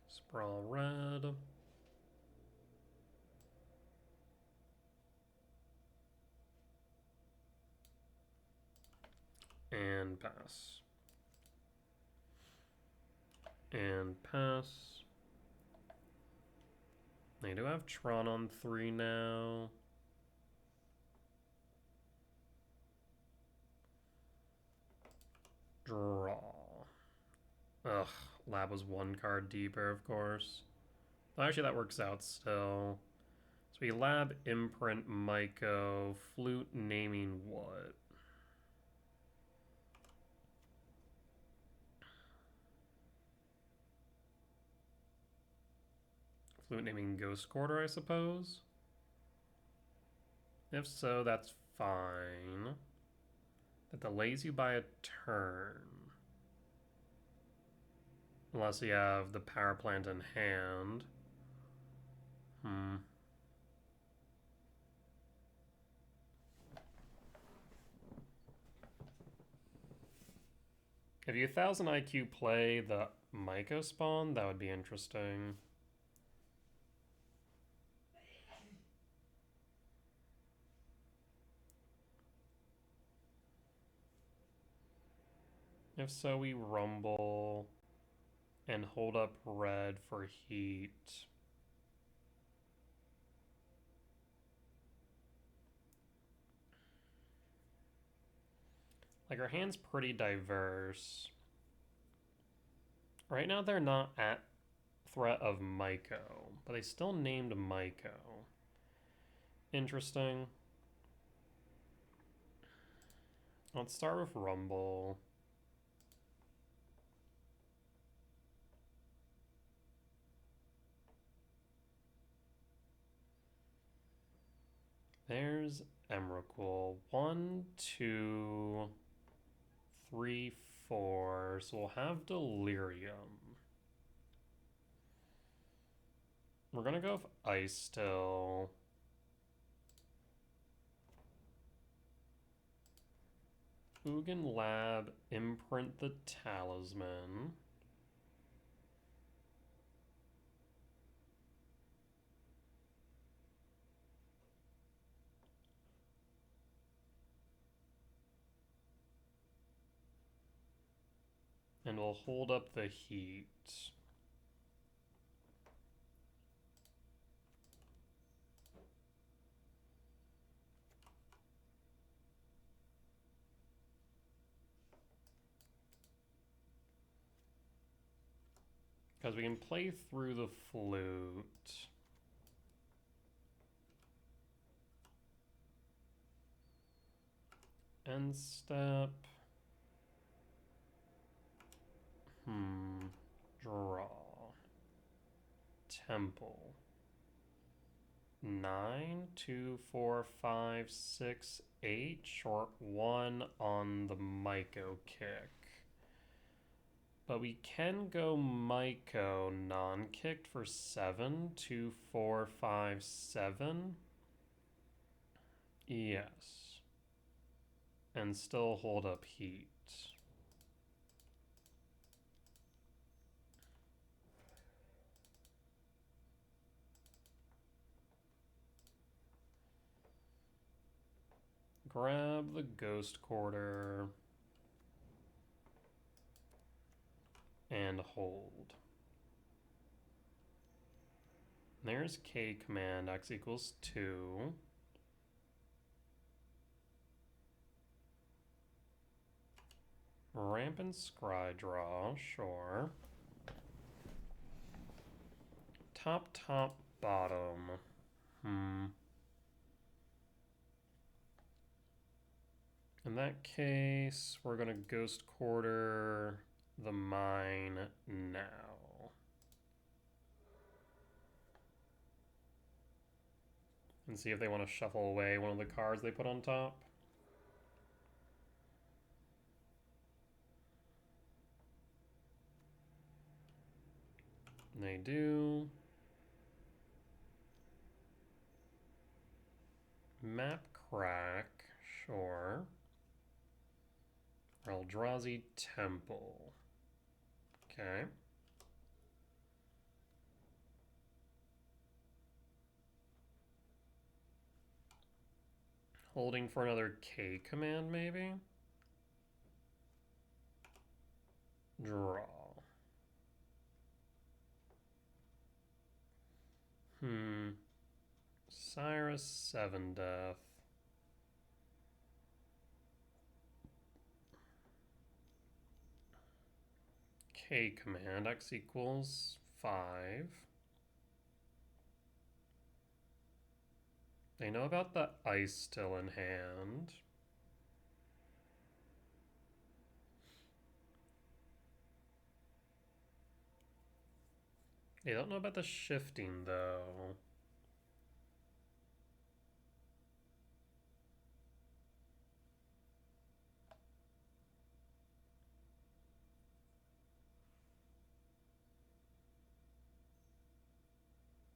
Sprawl red. And pass. And pass. They do have Tron on 3 now. Draw. Ugh, Lab was one card deeper, of course. Actually, that works out still. So we Lab, Imprint, Myco, Flute, naming what? Flute naming Ghost Quarter, I suppose? If so, that's fine. That delays you by a turn. Unless you have the power plant in hand. If you 1000 IQ play the Myco spawn, that would be interesting. If so, we rumble and hold up red for heat. Like, our hand's pretty diverse. Right now, they're not at threat of Myco, but they still named Myco. Interesting. Let's start with rumble. There's Emrakul. 1, 2, 3, 4. So we'll have Delirium. We're gonna go with Ice still. Ugin Lab, Imprint the Talisman. And we'll hold up the heat. Because we can play through the flute. End step. Draw. Temple. 9, 2, 4, 5, 6, 8. Short 1 on the Myco kick. But we can go Myco non-kicked for 7, 2, 4, 5, 7. Yes. And still hold up heat. Grab the Ghost Quarter. And hold. There's K command, x equals 2. Rampant Scry draw, sure. Top, top, bottom. In that case, we're gonna Ghost Quarter the mine now. And see if they want to shuffle away one of the cards they put on top. They do. Map Crack, sure. Eldrazi Temple. Okay. Holding for another K command, maybe? Draw. Cyrus 7 Death. K command, X equals 5. They know about the ice still in hand. They don't know about the shifting, though.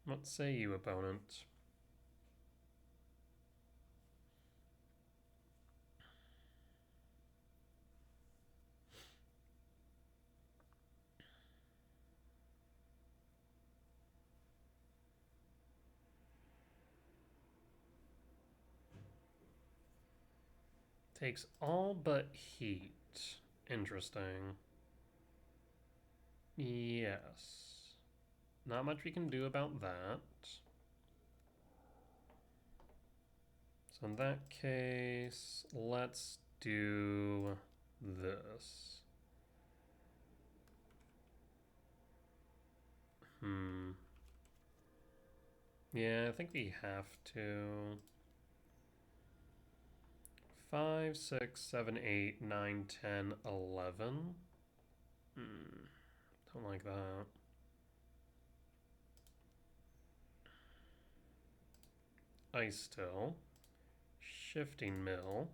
What say you, opponent? Takes all but heat. Interesting. Yes. Not much we can do about that. So in that case, let's do this. Yeah, I think we have to. 5, 6, 7, 8, 9, 10, 11. Don't like that. Ice still. Shifting mill.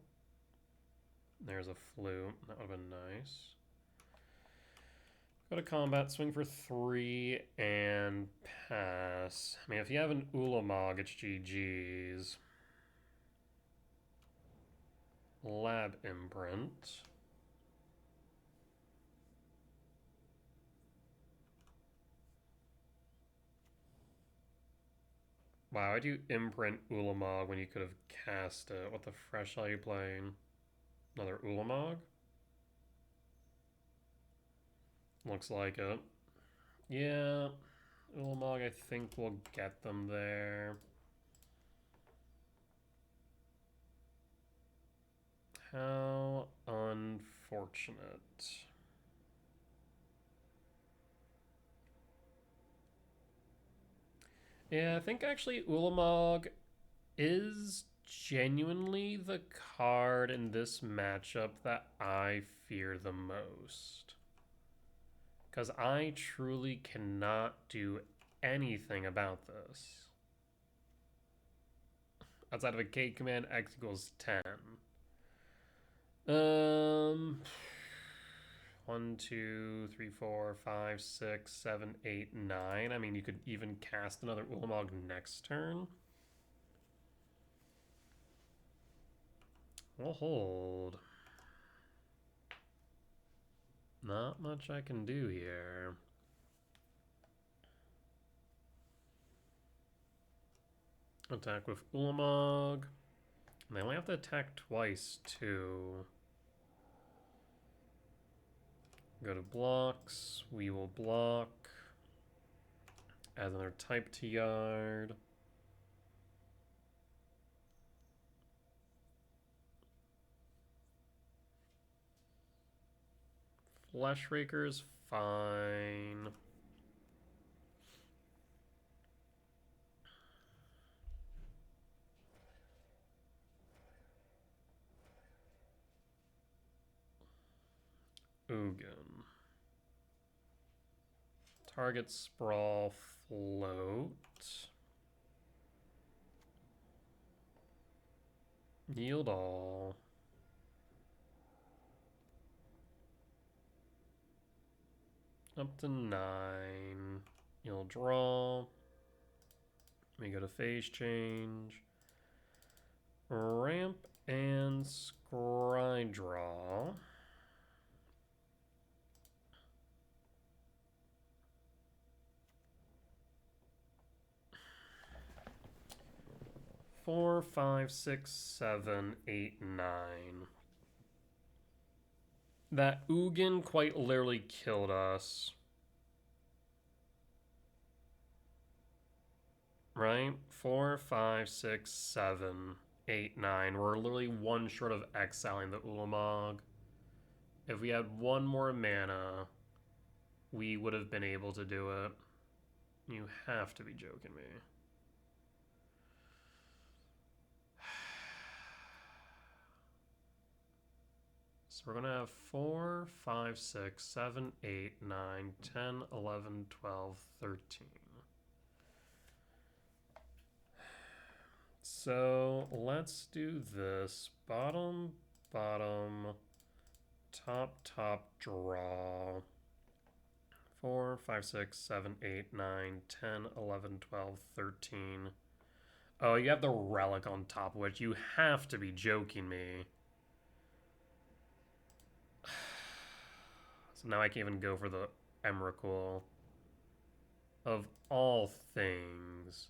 There's a flute. That would have been nice. Go to combat, swing for 3, and pass. I mean, if you have an Ulamog, it's GG's. Lab imprint. Wow, why'd you imprint Ulamog when you could have cast it? What the fresh are you playing? Another Ulamog? Looks like it. Yeah, Ulamog, I think we'll get them there. How unfortunate. Yeah, I think actually Ulamog is genuinely the card in this matchup that I fear the most. Because I truly cannot do anything about this. Outside of a K command, X equals 10. 1, 2, 3, 4, 5, 6, 7, 8, 9. I mean, you could even cast another Ulamog next turn. We'll hold. Not much I can do here. Attack with Ulamog. And they only have to attack twice, too. Go to blocks. We will block. Add another type to yard. Flesh Raker's fine. Ugin. Target Sprawl Float. Yield all. Up to 9. You'll draw. We go to phase change. Ramp and scry draw. Four, 5, 6, 7, 8, 9. That Ugin quite literally killed us. Right? 4, 5, 6, 7, 8, 9. We're literally one short of exiling the Ulamog. If we had one more mana, we would have been able to do it. You have to be joking me. So we're going to have 4, 5, 6, 7, 8, 9, 10, 11, 12, 13. So let's do this. Bottom, bottom, top, top, draw. 4, 5, 6, 7, 8, 9, 10, 11, 12, 13. Oh, you have the relic on top, which you have to be joking me. So now I can't even go for the Emrakul. Of all things.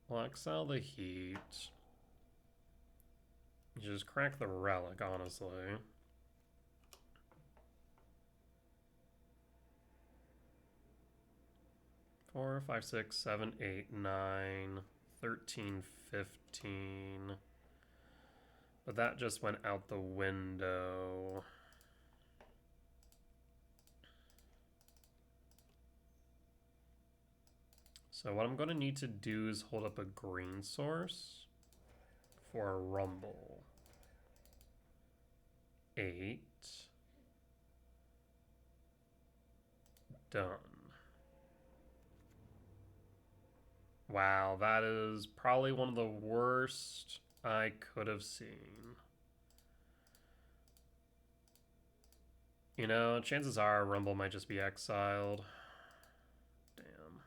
Well, exile the heat. Just crack the relic, honestly. Four, 5, 6, 7, 8, 9, 13, 15. But that just went out the window. So what I'm going to need to do is hold up a green source for a rumble. 8. Done. Wow, that is probably one of the worst I could have seen. You know, chances are Rumble might just be exiled. Damn.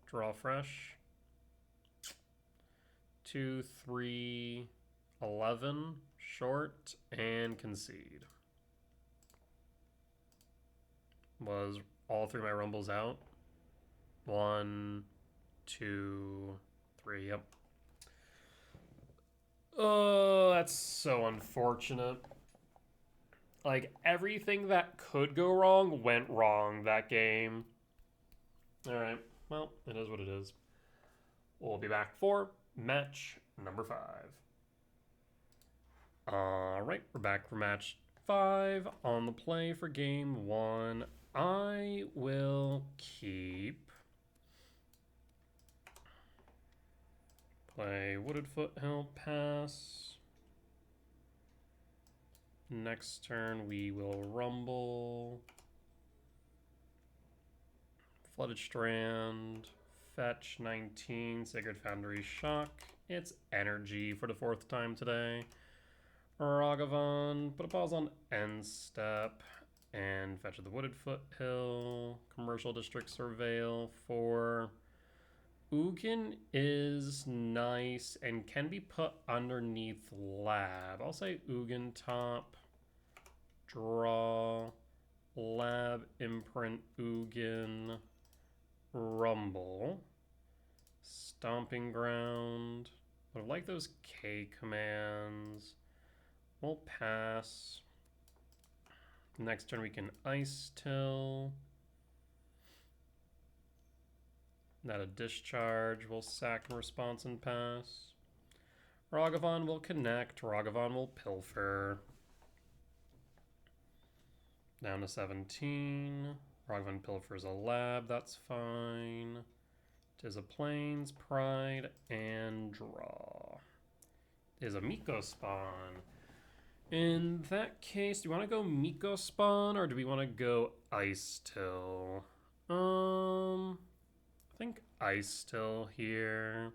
Draw fresh. 2, 3, 11. Short and concede. Was all 3 of my Rumbles out? 1, 2, 3. Yep. Oh, that's so unfortunate. Like, everything that could go wrong went wrong that game. Alright, well, it is what it is. We'll be back for match number 5. Alright, we're back for match 5. On the play for game 1, I will keep... Play Wooded Foothill, pass. Next turn we will rumble. Flooded Strand, fetch 19, Sacred Foundry, shock. It's energy for the 4th time today. Ragavan, put a pause on end step and fetch the Wooded Foothill. Commercial District Surveil for... Ugin is nice and can be put underneath Lab. I'll say Ugin top, draw, Lab, imprint, Ugin, rumble, stomping ground. Would have liked those K commands. We'll pass. Next turn we can ice till. Not a discharge. We'll sack in response and pass. Ragavan will connect. Ragavan will pilfer. Down to 17. Ragavan pilfers a lab. That's fine. Tis a plains, pride, and draw. Is a Miko spawn. In that case, do we want to go Miko spawn or do we want to go ice till? I think ice still here.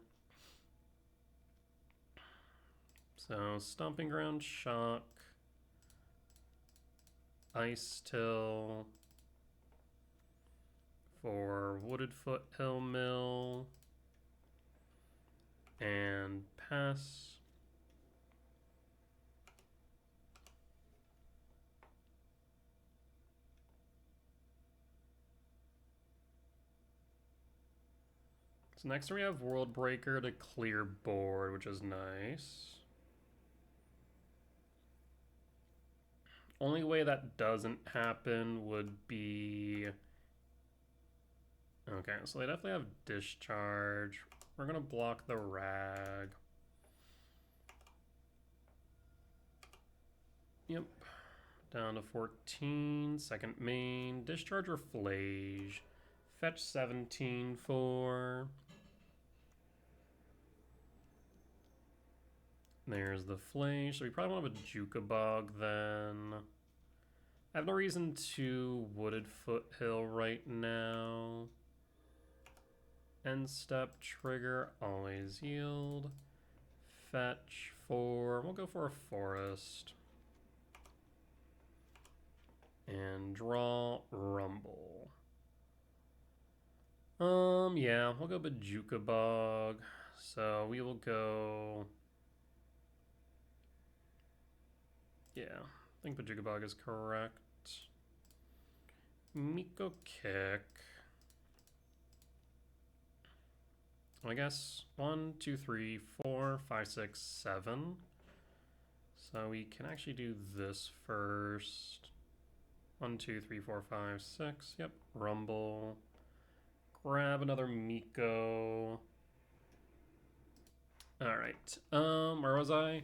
So stomping ground, shock, ice till for Wooded Foothill mill and pass. So next we have World Breaker to clear board, which is nice. Only way that doesn't happen would be... Okay, so they definitely have discharge. We're gonna block the rag. Yep. Down to 14. Second main. Discharge or Flage. Fetch 17 for. There's the Flage. So we probably want to have a Jukabog then. I have no reason to Wooded Foothill right now. End step, trigger, always yield. Fetch for. We'll go for a Forest. And draw Rumble. Yeah, we'll go Bajukabog. So we will go. Yeah, I think Bajukabog is correct. Miko Kick. I guess 1, 2, 3, 4, 5, 6, 7. So we can actually do this first. 1, 2, 3, 4, 5, 6. Yep, Rumble. Grab another Miko. Alright. Where was I?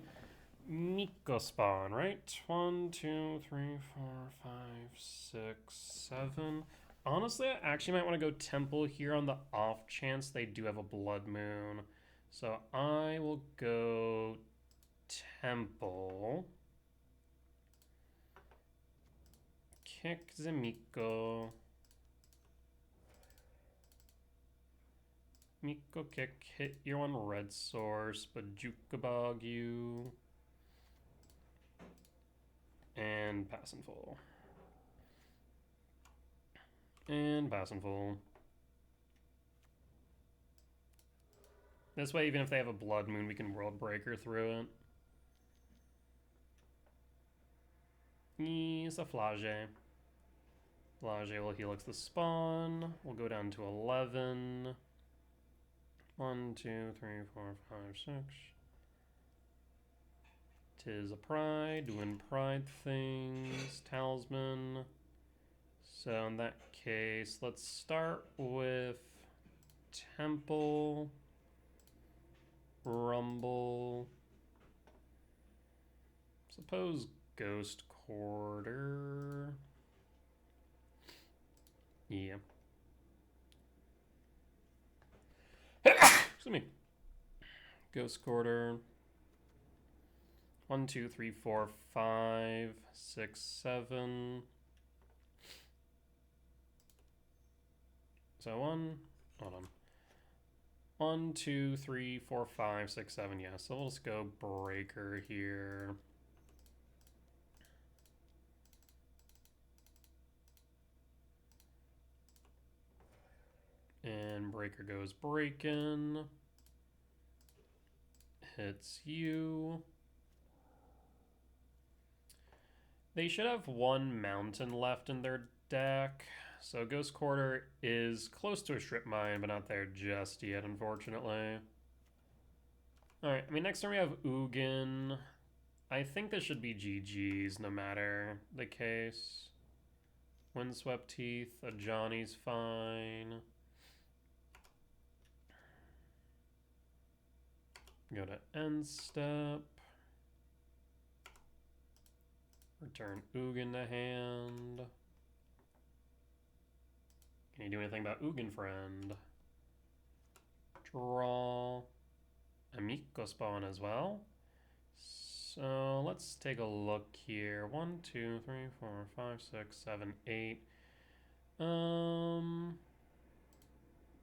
Miko spawn, right? 1, 2, 3, 4, 5, 6, 7. Honestly, I actually might want to go Temple here on the off chance they do have a Blood Moon. So I will go Temple. Kick the Miko. Miko kick, hit your one red source, Bajukabog you. And pass and full. And pass and full. This way, even if they have a Blood Moon, we can World Breaker through it. He's a Flage. Flage will helix the spawn. We'll go down to 11. 1, 2, 3, 4, 5, 6. Tis a pride, doing pride things. Talisman. So in that case, let's start with Temple. Rumble. Suppose Ghost Quarter. Yeah. Excuse me. Ghost Quarter. 1, 2, 3, 4, 5, 6, 7. So hold on. 1, 2, 3, 4, 5, 6, 7. Yeah, so we'll just go Breaker here. And Breaker goes Breakin'. Hits you. They should have one mountain left in their deck. So Ghost Quarter is close to a Strip Mine, but not there just yet, unfortunately. Alright, I mean, next turn we have Ugin. I think this should be GG's no matter the case. Windswept Teeth, a Johnny's fine. Go to end step. Return Ugin to hand. Can you do anything about Ugin Friend? Draw. A Miko spawn as well. So let's take a look here. 1, 2, 3, 4, 5, 6, 7, 8.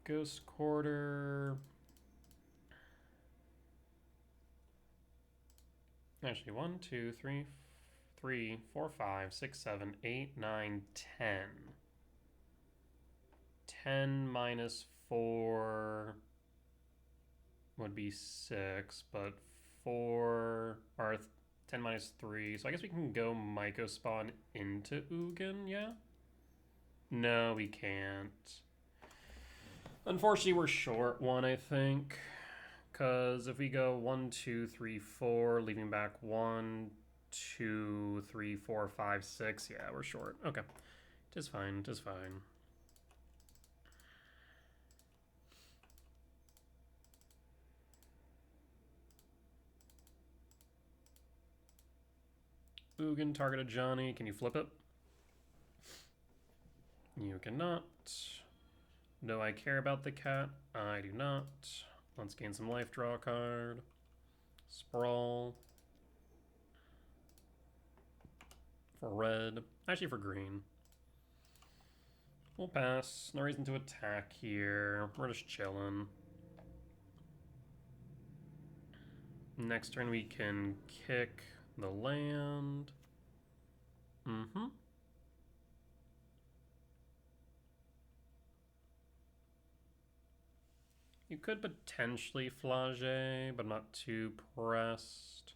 Ghost Quarter. Actually, 1, 2, 3, 4, 5, 6, 7, 8, 9, 10. 10 minus 4 would be 6, but 4 or 10 minus 3. So I guess we can go Myco spawn into Ugin, yeah? No, we can't. Unfortunately, we're short one, I think. Because if we go 1, 2, 3, 4, leaving back 1, 2, 3, 4, 5, 6, yeah, we're short. Okay. Tis fine, tis fine. Ugin targeted Johnny. Can you flip it? You cannot. Do I care about the cat? I do not. Let's gain some life, draw a card. Sprawl. For red. Actually for green. We'll pass. No reason to attack here. We're just chilling. Next turn we can kick the land. You could potentially flage, but I'm not too pressed.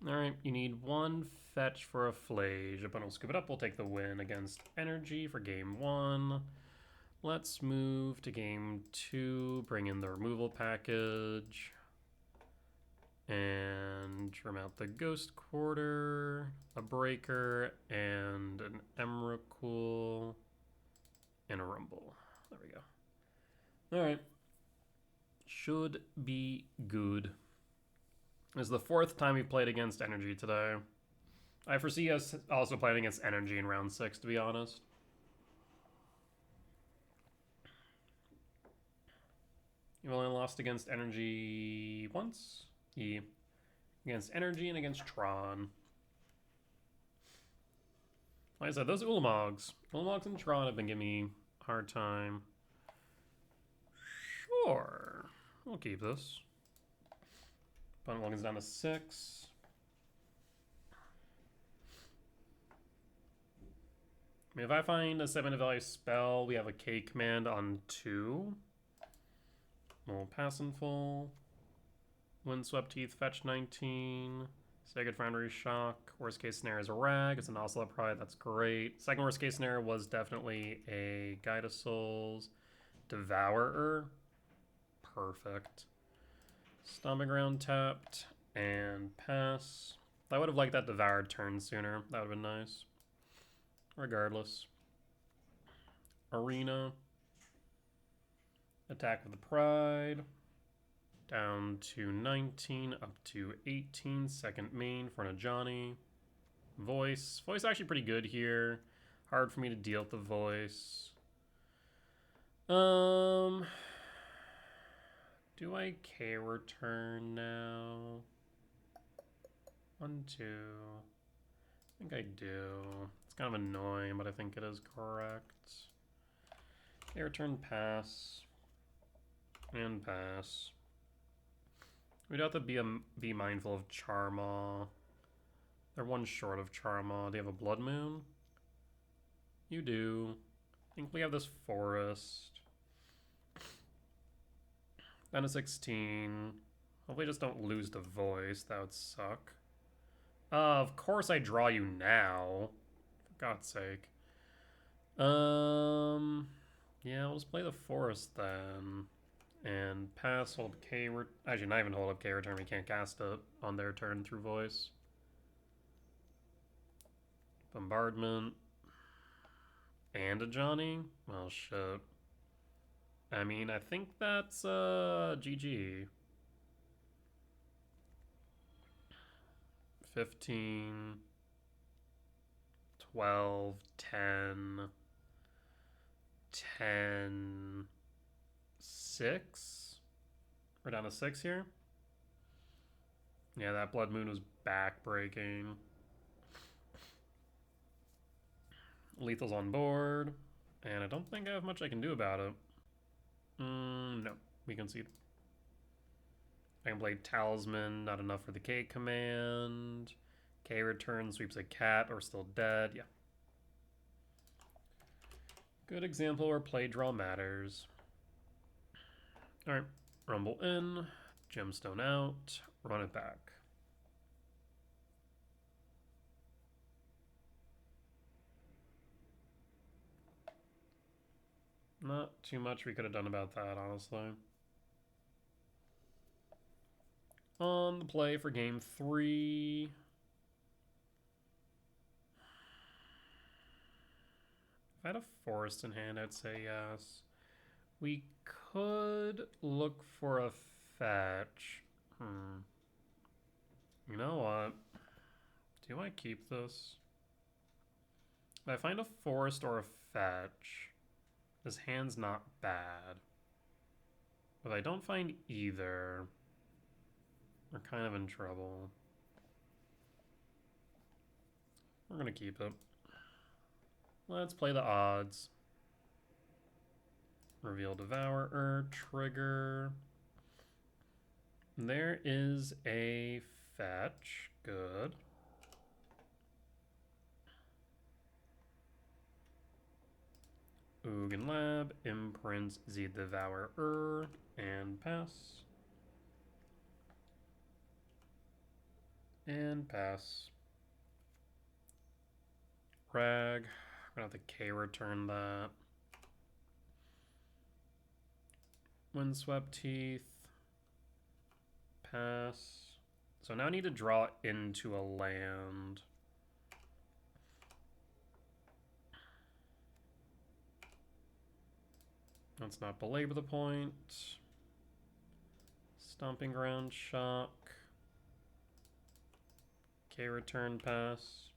Alright, you need one fetch for a flage. Opponent will scoop it up. We'll take the win against Energy for game 1. Let's move to game 2. Bring in the removal package. And trim out the Ghost Quarter, a Breaker, and an Emrakul, and a Rumble. There we go. Alright. Should be good. This is the 4th time we played against Energy today. I foresee us also playing against Energy in round 6, to be honest. You've only lost against Energy once? Yeah. Against Energy and against Tron. Like I said, those Ulamogs and Tron have been giving me a hard time. Sure. We'll keep this. Opponent Logan's down to 6. I mean, if I find a 7 value spell, we have a K command on 2. We'll pass in full. Windswept Teeth, fetch 19. Sacred Foundry Shock. Worst case scenario is a Rag. It's an Ocelot Pride. That's great. Second worst case scenario was definitely a Guide of Souls. Devourer. Perfect. Stomping Ground tapped. And pass. I would have liked that Devoured turn sooner. That would have been nice. Regardless. Arena. Attack with the Pride. Down to 19, up to 18. Second main for Najani. Voice. Voice actually pretty good here. Hard for me to deal with the voice. Do I K return now? 1, 2. I think I do. It's kind of annoying, but I think it is correct. K return, pass. And pass. We'd have to be mindful of Charmaw. They're one short of Charmaw. Do you have a Blood Moon? You do. I think we have this Forest. Then a 16. Hopefully just don't lose the voice. That would suck. Of course I draw you now. For God's sake. Yeah, we'll just play the Forest then. And pass, hold K, actually not even hold up K return, we can't cast it on their turn through voice. Bombardment. And a Johnny? Well, shit. I mean, I think that's, GG. 15. 12. 10. 10. 6. We're down to 6 here. Yeah, that Blood Moon was backbreaking. Lethal's on board. And I don't think I have much I can do about it. No, we concede. I can play Talisman, not enough for the K command. K return, sweeps a cat, or still dead, yeah. Good example where play draw matters. Alright, Rumble in, Gemstone out, run it back. Not too much we could have done about that, honestly. On the play for game 3. If I had a Forest in hand, I'd say yes. We could look for a fetch. You know what? Do I keep this? If I find a forest or a fetch, this hand's not bad. But if I don't find either, we're kind of in trouble. We're gonna keep it. Let's play the odds. Reveal Devourer, trigger. There is a fetch. Good. Ugin Lab, imprints the Devourer, and pass. And pass. Rag. I'm gonna have to K return that. Windswept Teeth. Pass. So now I need to draw into a land. Let's not belabor the point. Stomping Ground, shock. K return, pass.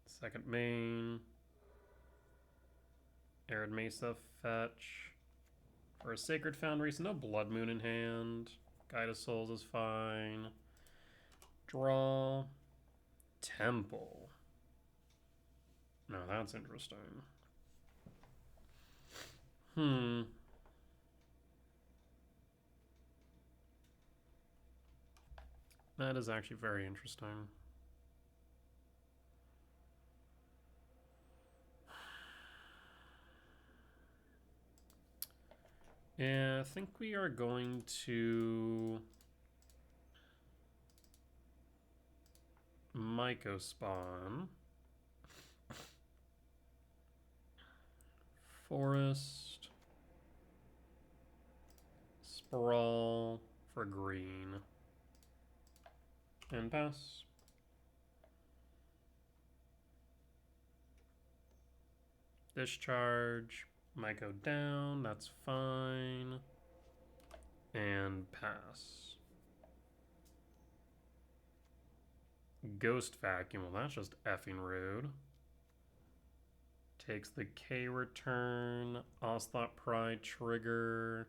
Second main. Arid Mesa, fetch. For a Sacred Foundry, so no Blood Moon in hand. Guide of Souls is fine. Draw. Temple. No, that's interesting. That is actually very interesting. Yeah, I think we are going to Myco spawn. Forest. Sprawl for green. And pass. Discharge. Might go down, that's fine. And pass. Ghost Vacuum, well that's just effing rude. Takes the K return. Ocelot Pride trigger.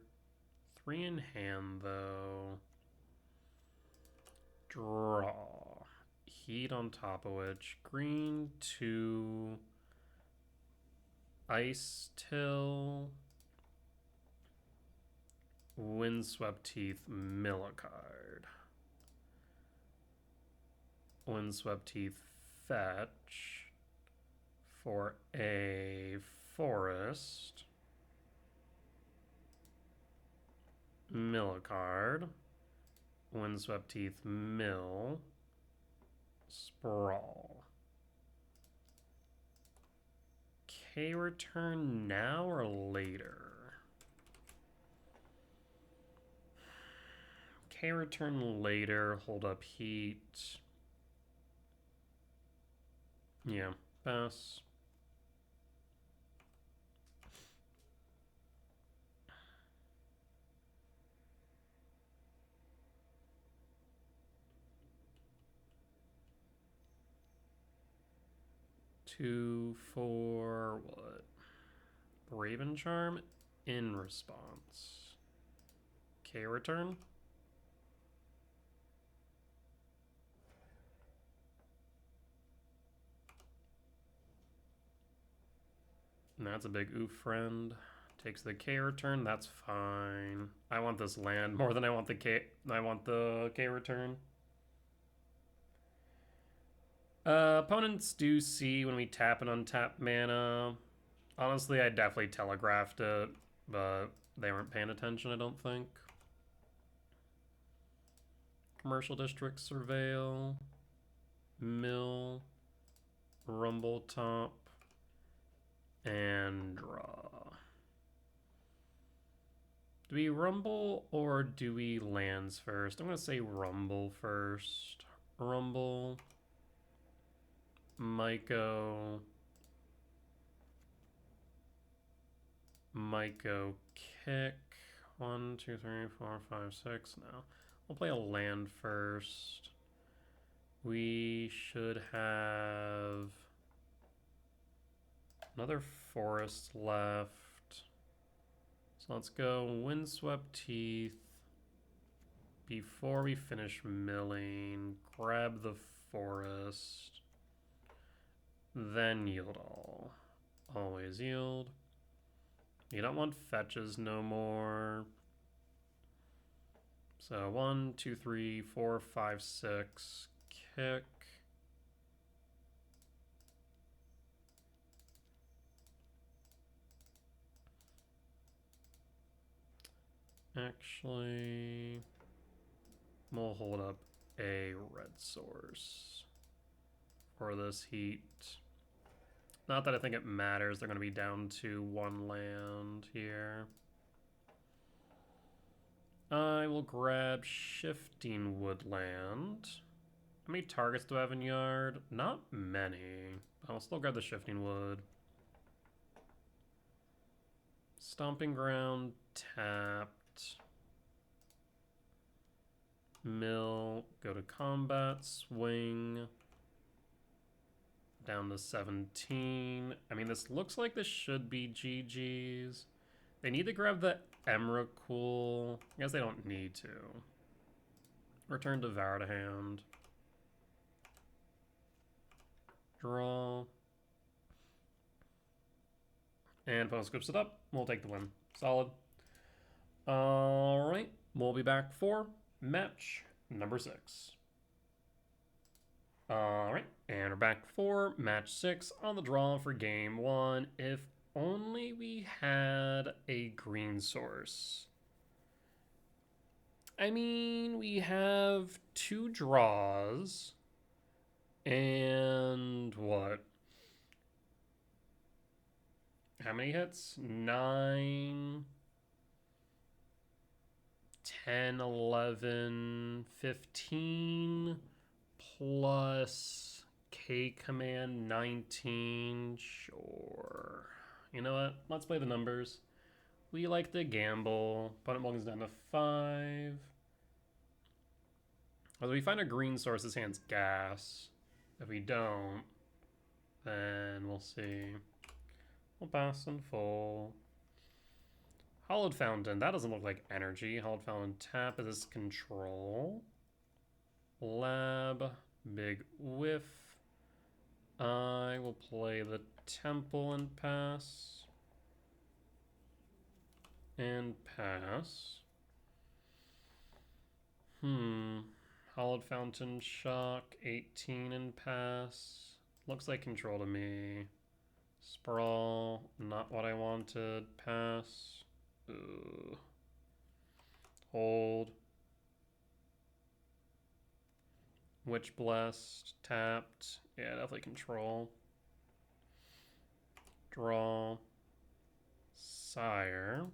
3 in hand though. Draw. Heat on top of which. Green 2. Ice Till. Windswept Teeth, mill a card. Windswept Teeth, fetch. For a forest. Mill a card. Windswept Teeth, mill. Sprawl. K return now or later? K return later, hold up heat. Yeah, pass. Two, four, what? Raven Charm in response. K return. And that's a big oof, friend. Takes the K return, that's fine. I want this land more than I want the K return. Opponents do see when we tap and untap mana. Honestly, I definitely telegraphed it, but they weren't paying attention, I don't think. Commercial District Surveil. Mill. Rumble Top. And draw. Do we rumble or do we lands first? I'm going to say rumble first. Rumble. Myco. Myco kick. 1, 2, 3, 4, 5, 6. No. We'll play a land first. We should have another forest left. So let's go Windswept Teeth. Before we finish milling, grab the forest. Then yield all. Always yield. You don't want fetches no more. So 1, 2, 3, 4, 5, 6. Kick. Actually, we'll hold up a red source for this heat. Not that I think it matters. They're going to be down to 1 land here. I will grab Shifting Woodland. How many targets do I have in yard? Not many. I'll still grab the Shifting Wood. Stomping Ground, tapped. Mill, go to combat, swing. Down to 17. I mean, this looks like this should be GG's. They need to grab the Emrakul. I guess they don't need to. Return Devour to hand. Draw. And opponent scoops it up. We'll take the win. Solid. Alright. We'll be back for match number 6. Alright, and we're back for match 6 on the draw for game 1. If only we had a green source. I mean, we have 2 draws. And what? How many hits? 9, 10, 11, 15... plus K command 19. Sure. You know what? Let's play the numbers. We like to gamble. Opponent mulligans down to 5. As we find a green source, this hand's gas. If we don't, then we'll see. We'll pass and full. Hollowed Fountain. That doesn't look like energy. Hollowed Fountain tap. Is this control? Lab. Big whiff. I will play the Temple and pass. And pass. Hollowed Fountain shock. 18 and pass. Looks like control to me. Sprawl. Not what I wanted. Pass. Ugh. Hold. Witch Blessed, tapped. Yeah, definitely control. Draw. Sire.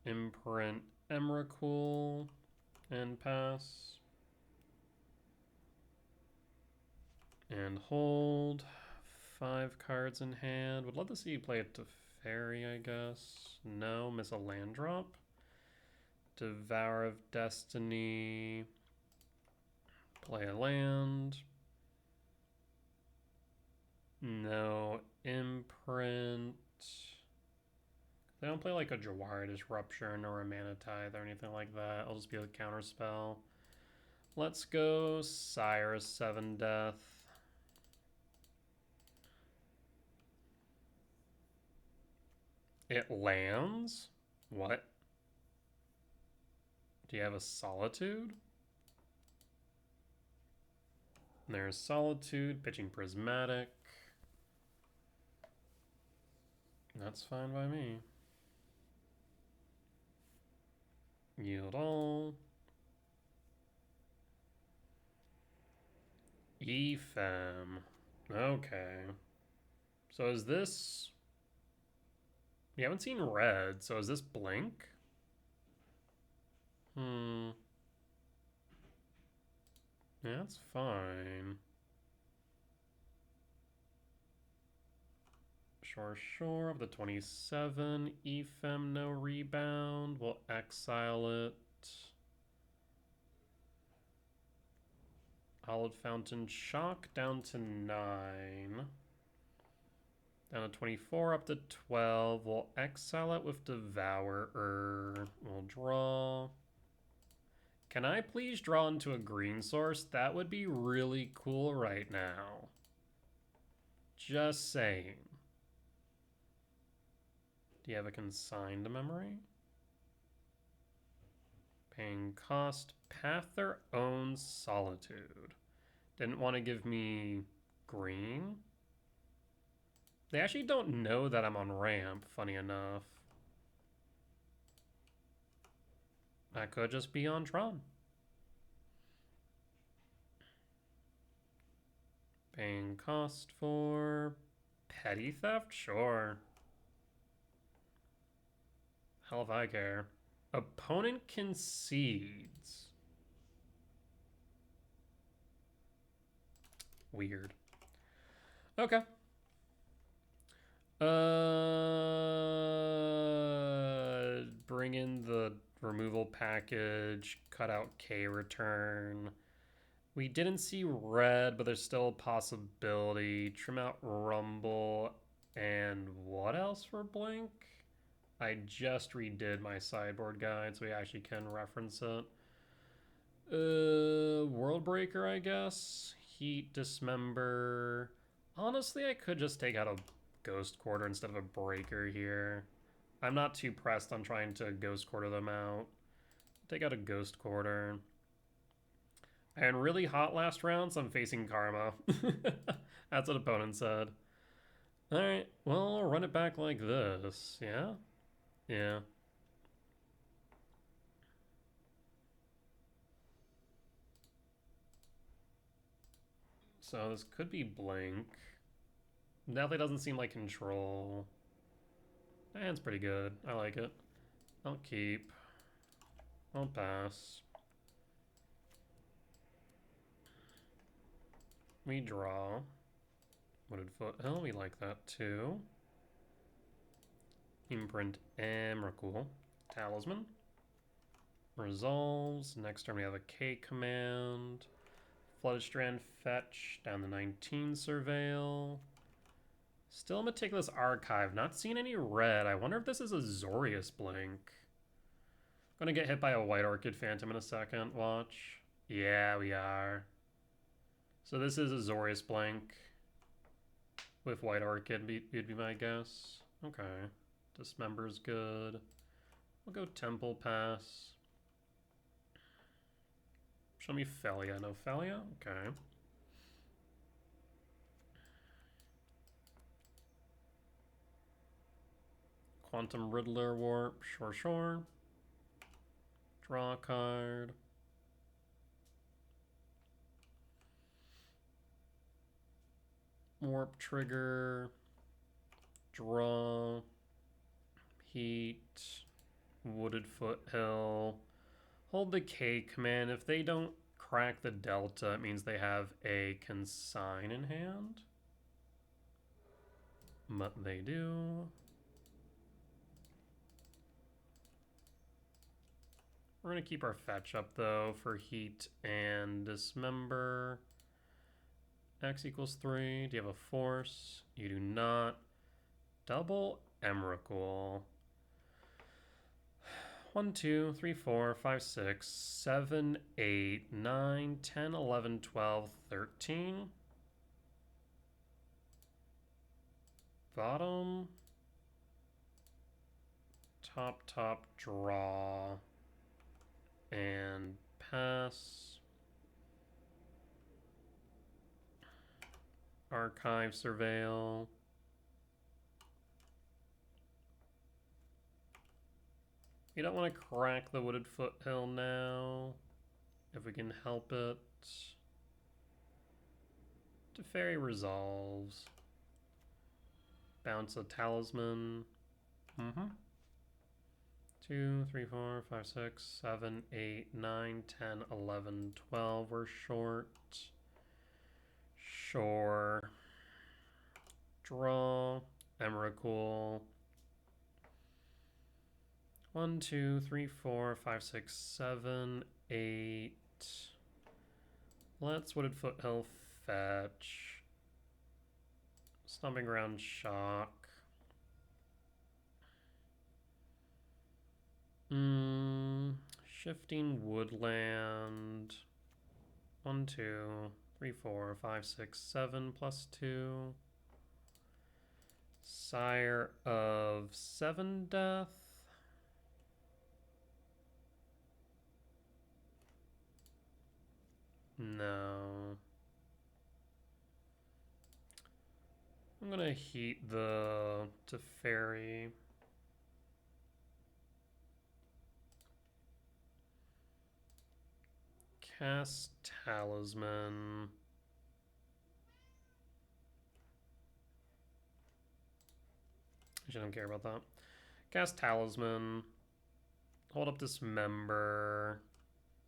Imprint Emrakul. And pass. And hold. 5 cards in hand. Would love to see you play it to Fairy, I guess. No, miss a land drop. Devour of Destiny. Play a land. No imprint. They don't play like a Jawara Disruption or a Mana Tithe or anything like that. I'll just be a counter spell. Let's go Sire 7 Death. It lands? What? Do you have a Solitude? There's Solitude, pitching Prismatic. That's fine by me. Yield all. Efem. Okay. So is this... We haven't seen red, so is this blink? Yeah, that's fine. Sure. Of the 27, Ephem, no rebound. We'll exile it. Hallowed Fountain, Shock down to 9. Down to 24, up to 12. We'll exile it with Devourer. We'll draw. Can I please draw into a green source? That would be really cool right now. Just saying. Do you have a consigned memory? Paying cost, path their own solitude. Didn't want to give me green. They actually don't know that I'm on ramp, funny enough. I could just be on Tron. Paying cost for petty theft? Sure. Hell if I care. Opponent concedes. Weird. Okay. Bring in the removal package, cut out K return. We didn't see red, but there's still a possibility. Trim out Rumble, and what else for Blink? I just redid my sideboard guide, so we actually can reference it. World Breaker, I guess. Heat, Dismember. Honestly, I could just take out a Ghost Quarter instead of a Breaker here. I'm not too pressed on trying to Ghost Quarter them out. Take out a Ghost Quarter. And really hot last round, so I'm facing Karma. That's what opponent said. Alright, well, I'll run it back like this, yeah? Yeah. So this could be Blink. Definitely doesn't seem like control. That hand's pretty good. I like it. I'll keep. I'll pass. We draw. Wooded Foothill, we like that too. Imprint Emrakul. Talisman. Resolves. Next turn we have a K command. Flooded Strand fetch. Down to 19 Surveil. Still Meticulous Archive. Not seeing any red. I wonder if this is a Zorius Blink. Gonna get hit by a White Orchid Phantom in a second. Watch. Yeah, we are. So this is a Zorius Blink. With White Orchid, would be my guess. Okay. Dismember's good. We'll go Temple Pass. Show me Felia. No Felia? Okay. Quantum Riddler Warp. Sure. Draw a card. Warp Trigger. Draw. Heat. Wooded Foothill. Hold the K command. If they don't crack the Delta, it means they have a consign in hand. But they do. We're going to keep our fetch up, though, for Heat and Dismember. X equals 3. Do you have a Force? You do not. Double Emrakul. 1, 2, 3, 4, 5, 6, 7, 8, 9, 10, 11, 12, 13. Bottom. Top, draw. And pass. Archive, Surveil. You don't want to crack the Wooded Foothill now, if we can help it. Teferi resolves. Bounce a Talisman. 2, 3, 4, 5, 6, 7, 8, 9, 10, 11, 12. We're short. Sure. Draw. Emrakul. 1, 2, 3, 4, 5, 6, 7, 8. Let's Wooded Foothill fetch. Stomping Ground shock. Shifting Woodland. 1, 2, 3, 4, 5, 6, 7 plus 2. Sire of 7 Death. No. I'm gonna heat the Teferi. Cast Talisman. Actually, I don't care about that. Cast Talisman. Hold up Dismember.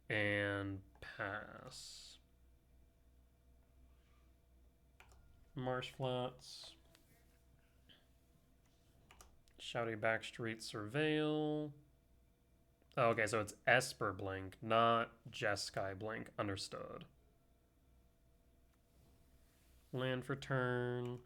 And pass. Marsh Flats. Shouty Backstreet Surveil. Oh, okay, so it's Esper Blink, not Jeskai Blink. Understood. Land for turn.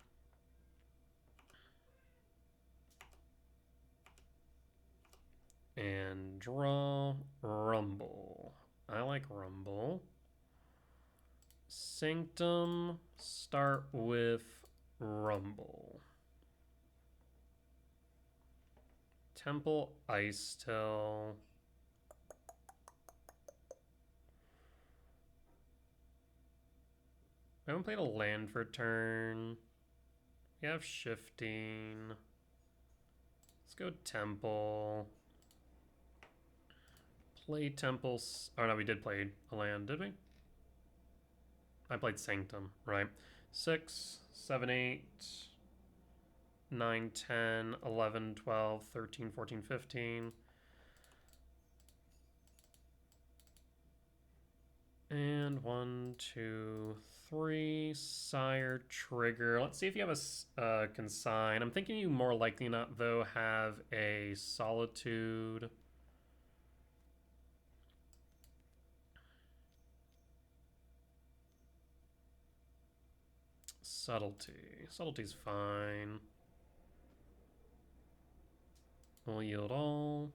And draw Rumble. I like Rumble. Sanctum, start with Rumble. Temple Ice Till. I haven't played a land for turn. We have shifting. Let's go Temple. Play Temples. Oh no, we did play a land, did we? I played Sanctum, right? 6, 7, 8, 9, 10, 11, 12, 13, 14, 15. And 1, 2, 3. Sire trigger. Let's see if you have a consign. I'm thinking you more likely not, though, have a Solitude. Subtlety. Subtlety's fine. We'll yield all.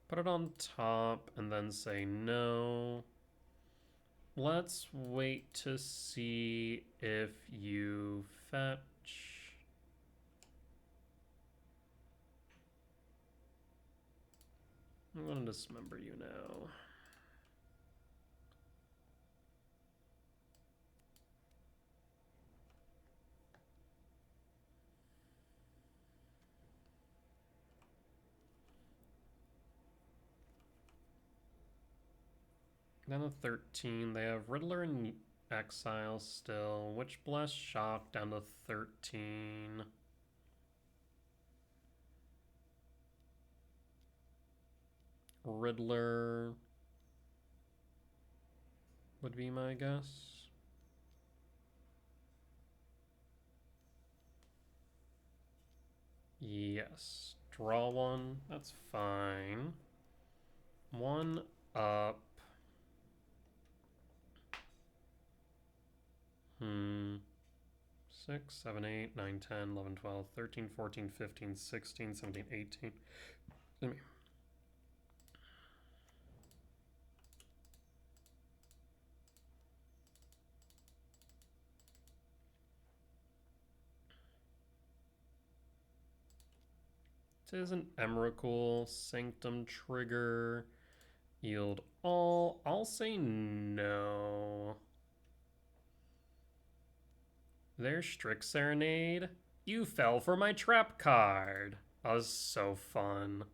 Put it on top and then say no. Let's wait to see if you fetch. I'm going to dismember you now. Down to 13. They have Riddler in exile still. Witch Blast Shock down to 13. Riddler would be my guess. Yes. Draw one. That's fine. 1 up. 6, 7, 8, 9, 10, 11, 12, 13, 14, 15, 16, 17, 18. Let me. It is an Emrakul, Sanctum trigger, yield all. I'll say no. There's Strix Serenade. You fell for my trap card. Oh, this is so fun.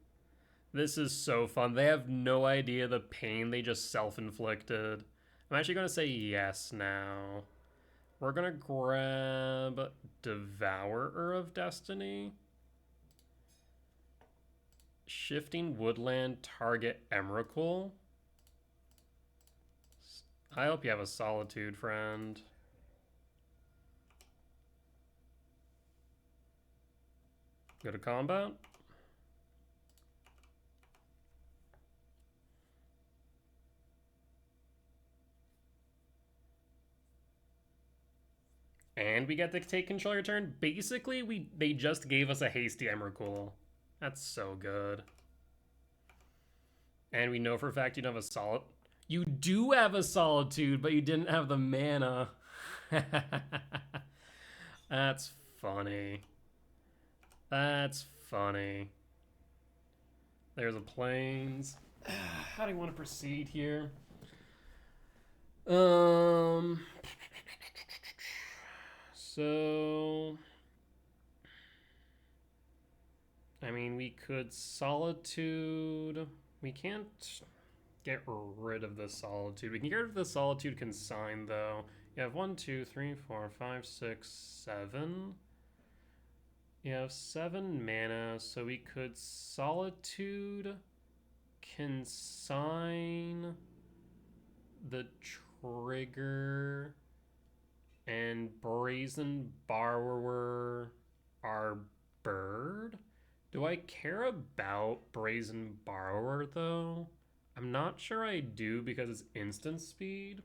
This is so fun. They have no idea the pain they just self-inflicted. I'm actually going to say yes now. We're going to grab Devourer of Destiny. Shifting Woodland, target Emrakul. I hope you have a Solitude, friend. Go to combat. And we get to take control your turn. Basically, they just gave us a hasty Emrakul. That's so good. And we know for a fact you don't have a solid. You do have a Solitude, but you didn't have the mana. That's funny. That's funny. There's a Plains. How do you want to proceed here? So I mean, we could Solitude. We can't get rid of the Solitude. We can get rid of the Solitude Consign, though. You have 1, 2, 3, 4, 5, 6, 7. You have 7 mana, so we could Solitude Consign the trigger and Brazen Borrower our bird. Do I care about Brazen Borrower, though? I'm not sure I do because it's instant speed.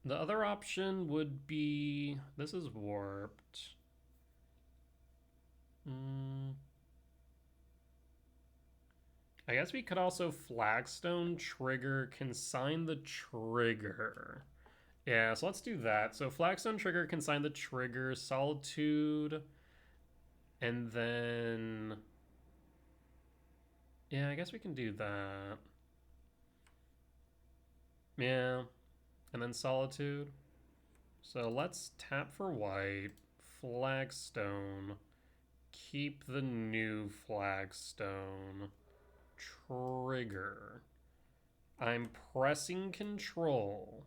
The other option would be... This is warped. I guess we could also Flagstone trigger, consign the trigger. Yeah, so let's do that. So Flagstone trigger, consign the trigger, Solitude, and then... Yeah, I guess we can do that. Yeah, and then Solitude. So let's tap for white, Flagstone, keep the new Flagstone, trigger. I'm pressing control,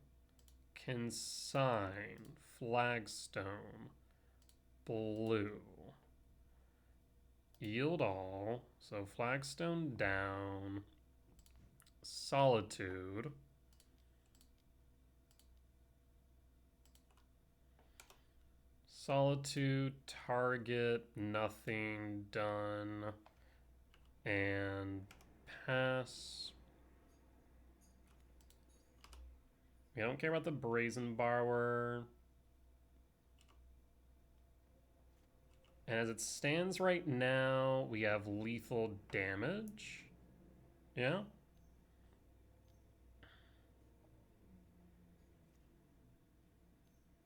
consign, Flagstone, blue. Yield all, so Flagstone down, Solitude. Solitude, target, nothing, done, and pass. We don't care about the Brazen Borrower. And as it stands right now, we have lethal damage. Yeah?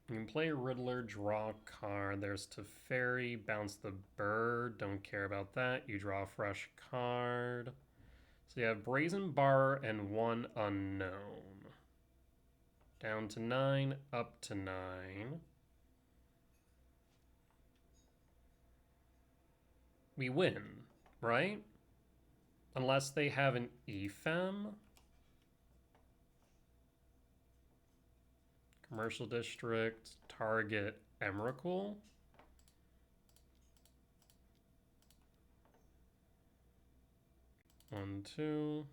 You can play Riddler, draw a card. There's Teferi, bounce the bird. Don't care about that. You draw a fresh card. So you have Brazen Borrower and 1 unknown. Down to 9, up to 9. We win, right? Unless they have an EFEM. Commercial District, target Emrakul. One, two.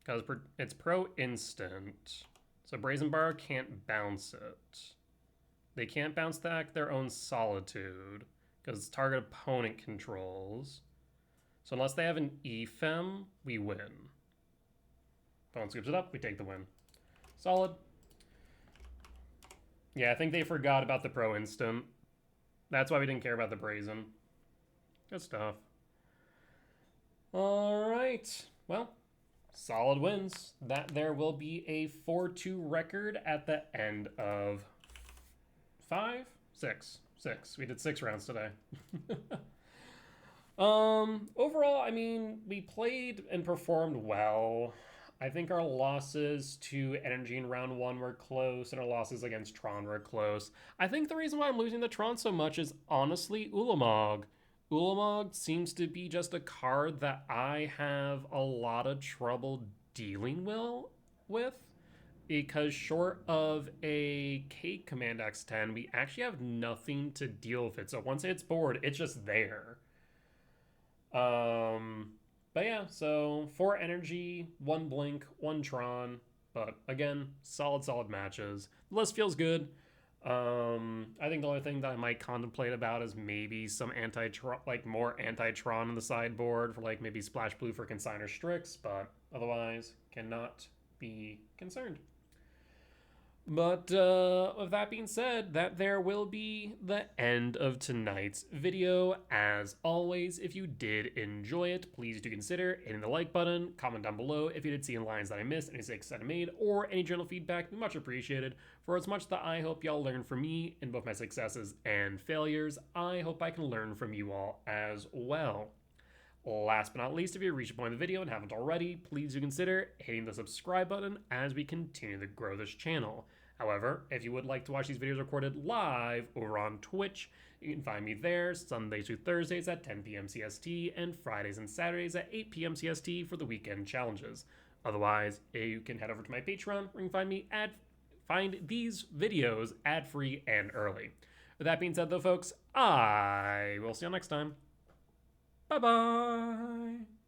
Because it's pro instant. So Brazen Borrower can't bounce it. They can't bounce back their own Solitude because target opponent controls. So unless they have an EFEM, we win. Opponent scoops it up, we take the win. Solid. Yeah, I think they forgot about the pro instant. That's why we didn't care about the Brazen. Good stuff. All right. Well, solid wins. That there will be a 4-2 record at the end of 6. We did 6 rounds today. Overall, I mean, we played and performed well. I think our losses to Energy in round 1 were close, and our losses against Tron were close. I think the reason why I'm losing to Tron so much is honestly Ulamog. Ulamog seems to be just a card that I have a lot of trouble dealing with. Because short of a K Command X10, we actually have nothing to deal with it. So once it's board, it's just there. But yeah, so 4 energy, 1 blink, 1 Tron. But again, solid matches. The list feels good. I think the only thing that I might contemplate about is maybe some anti-Tron, like more anti-Tron in the sideboard for like maybe Splash Blue for Consigner Strix, but otherwise cannot be concerned. But with that being said, that there will be the end of tonight's video. As always, if you did enjoy it, please do consider hitting the like button, comment down below if you did see any lines that I missed, any mistakes that I made, or any general feedback, much appreciated. For as much that I hope y'all learn from me in both my successes and failures, I hope I can learn from you all as well. Last but not least, if you reach a point in the video and haven't already, please do consider hitting the subscribe button as we continue to grow this channel. However, if you would like to watch these videos recorded live over on Twitch, you can find me there Sundays through Thursdays at 10 p.m. CST and Fridays and Saturdays at 8 p.m. CST for the weekend challenges. Otherwise, you can head over to my Patreon where you can find these videos ad-free and early. With that being said though, folks, I will see you next time. Bye-bye.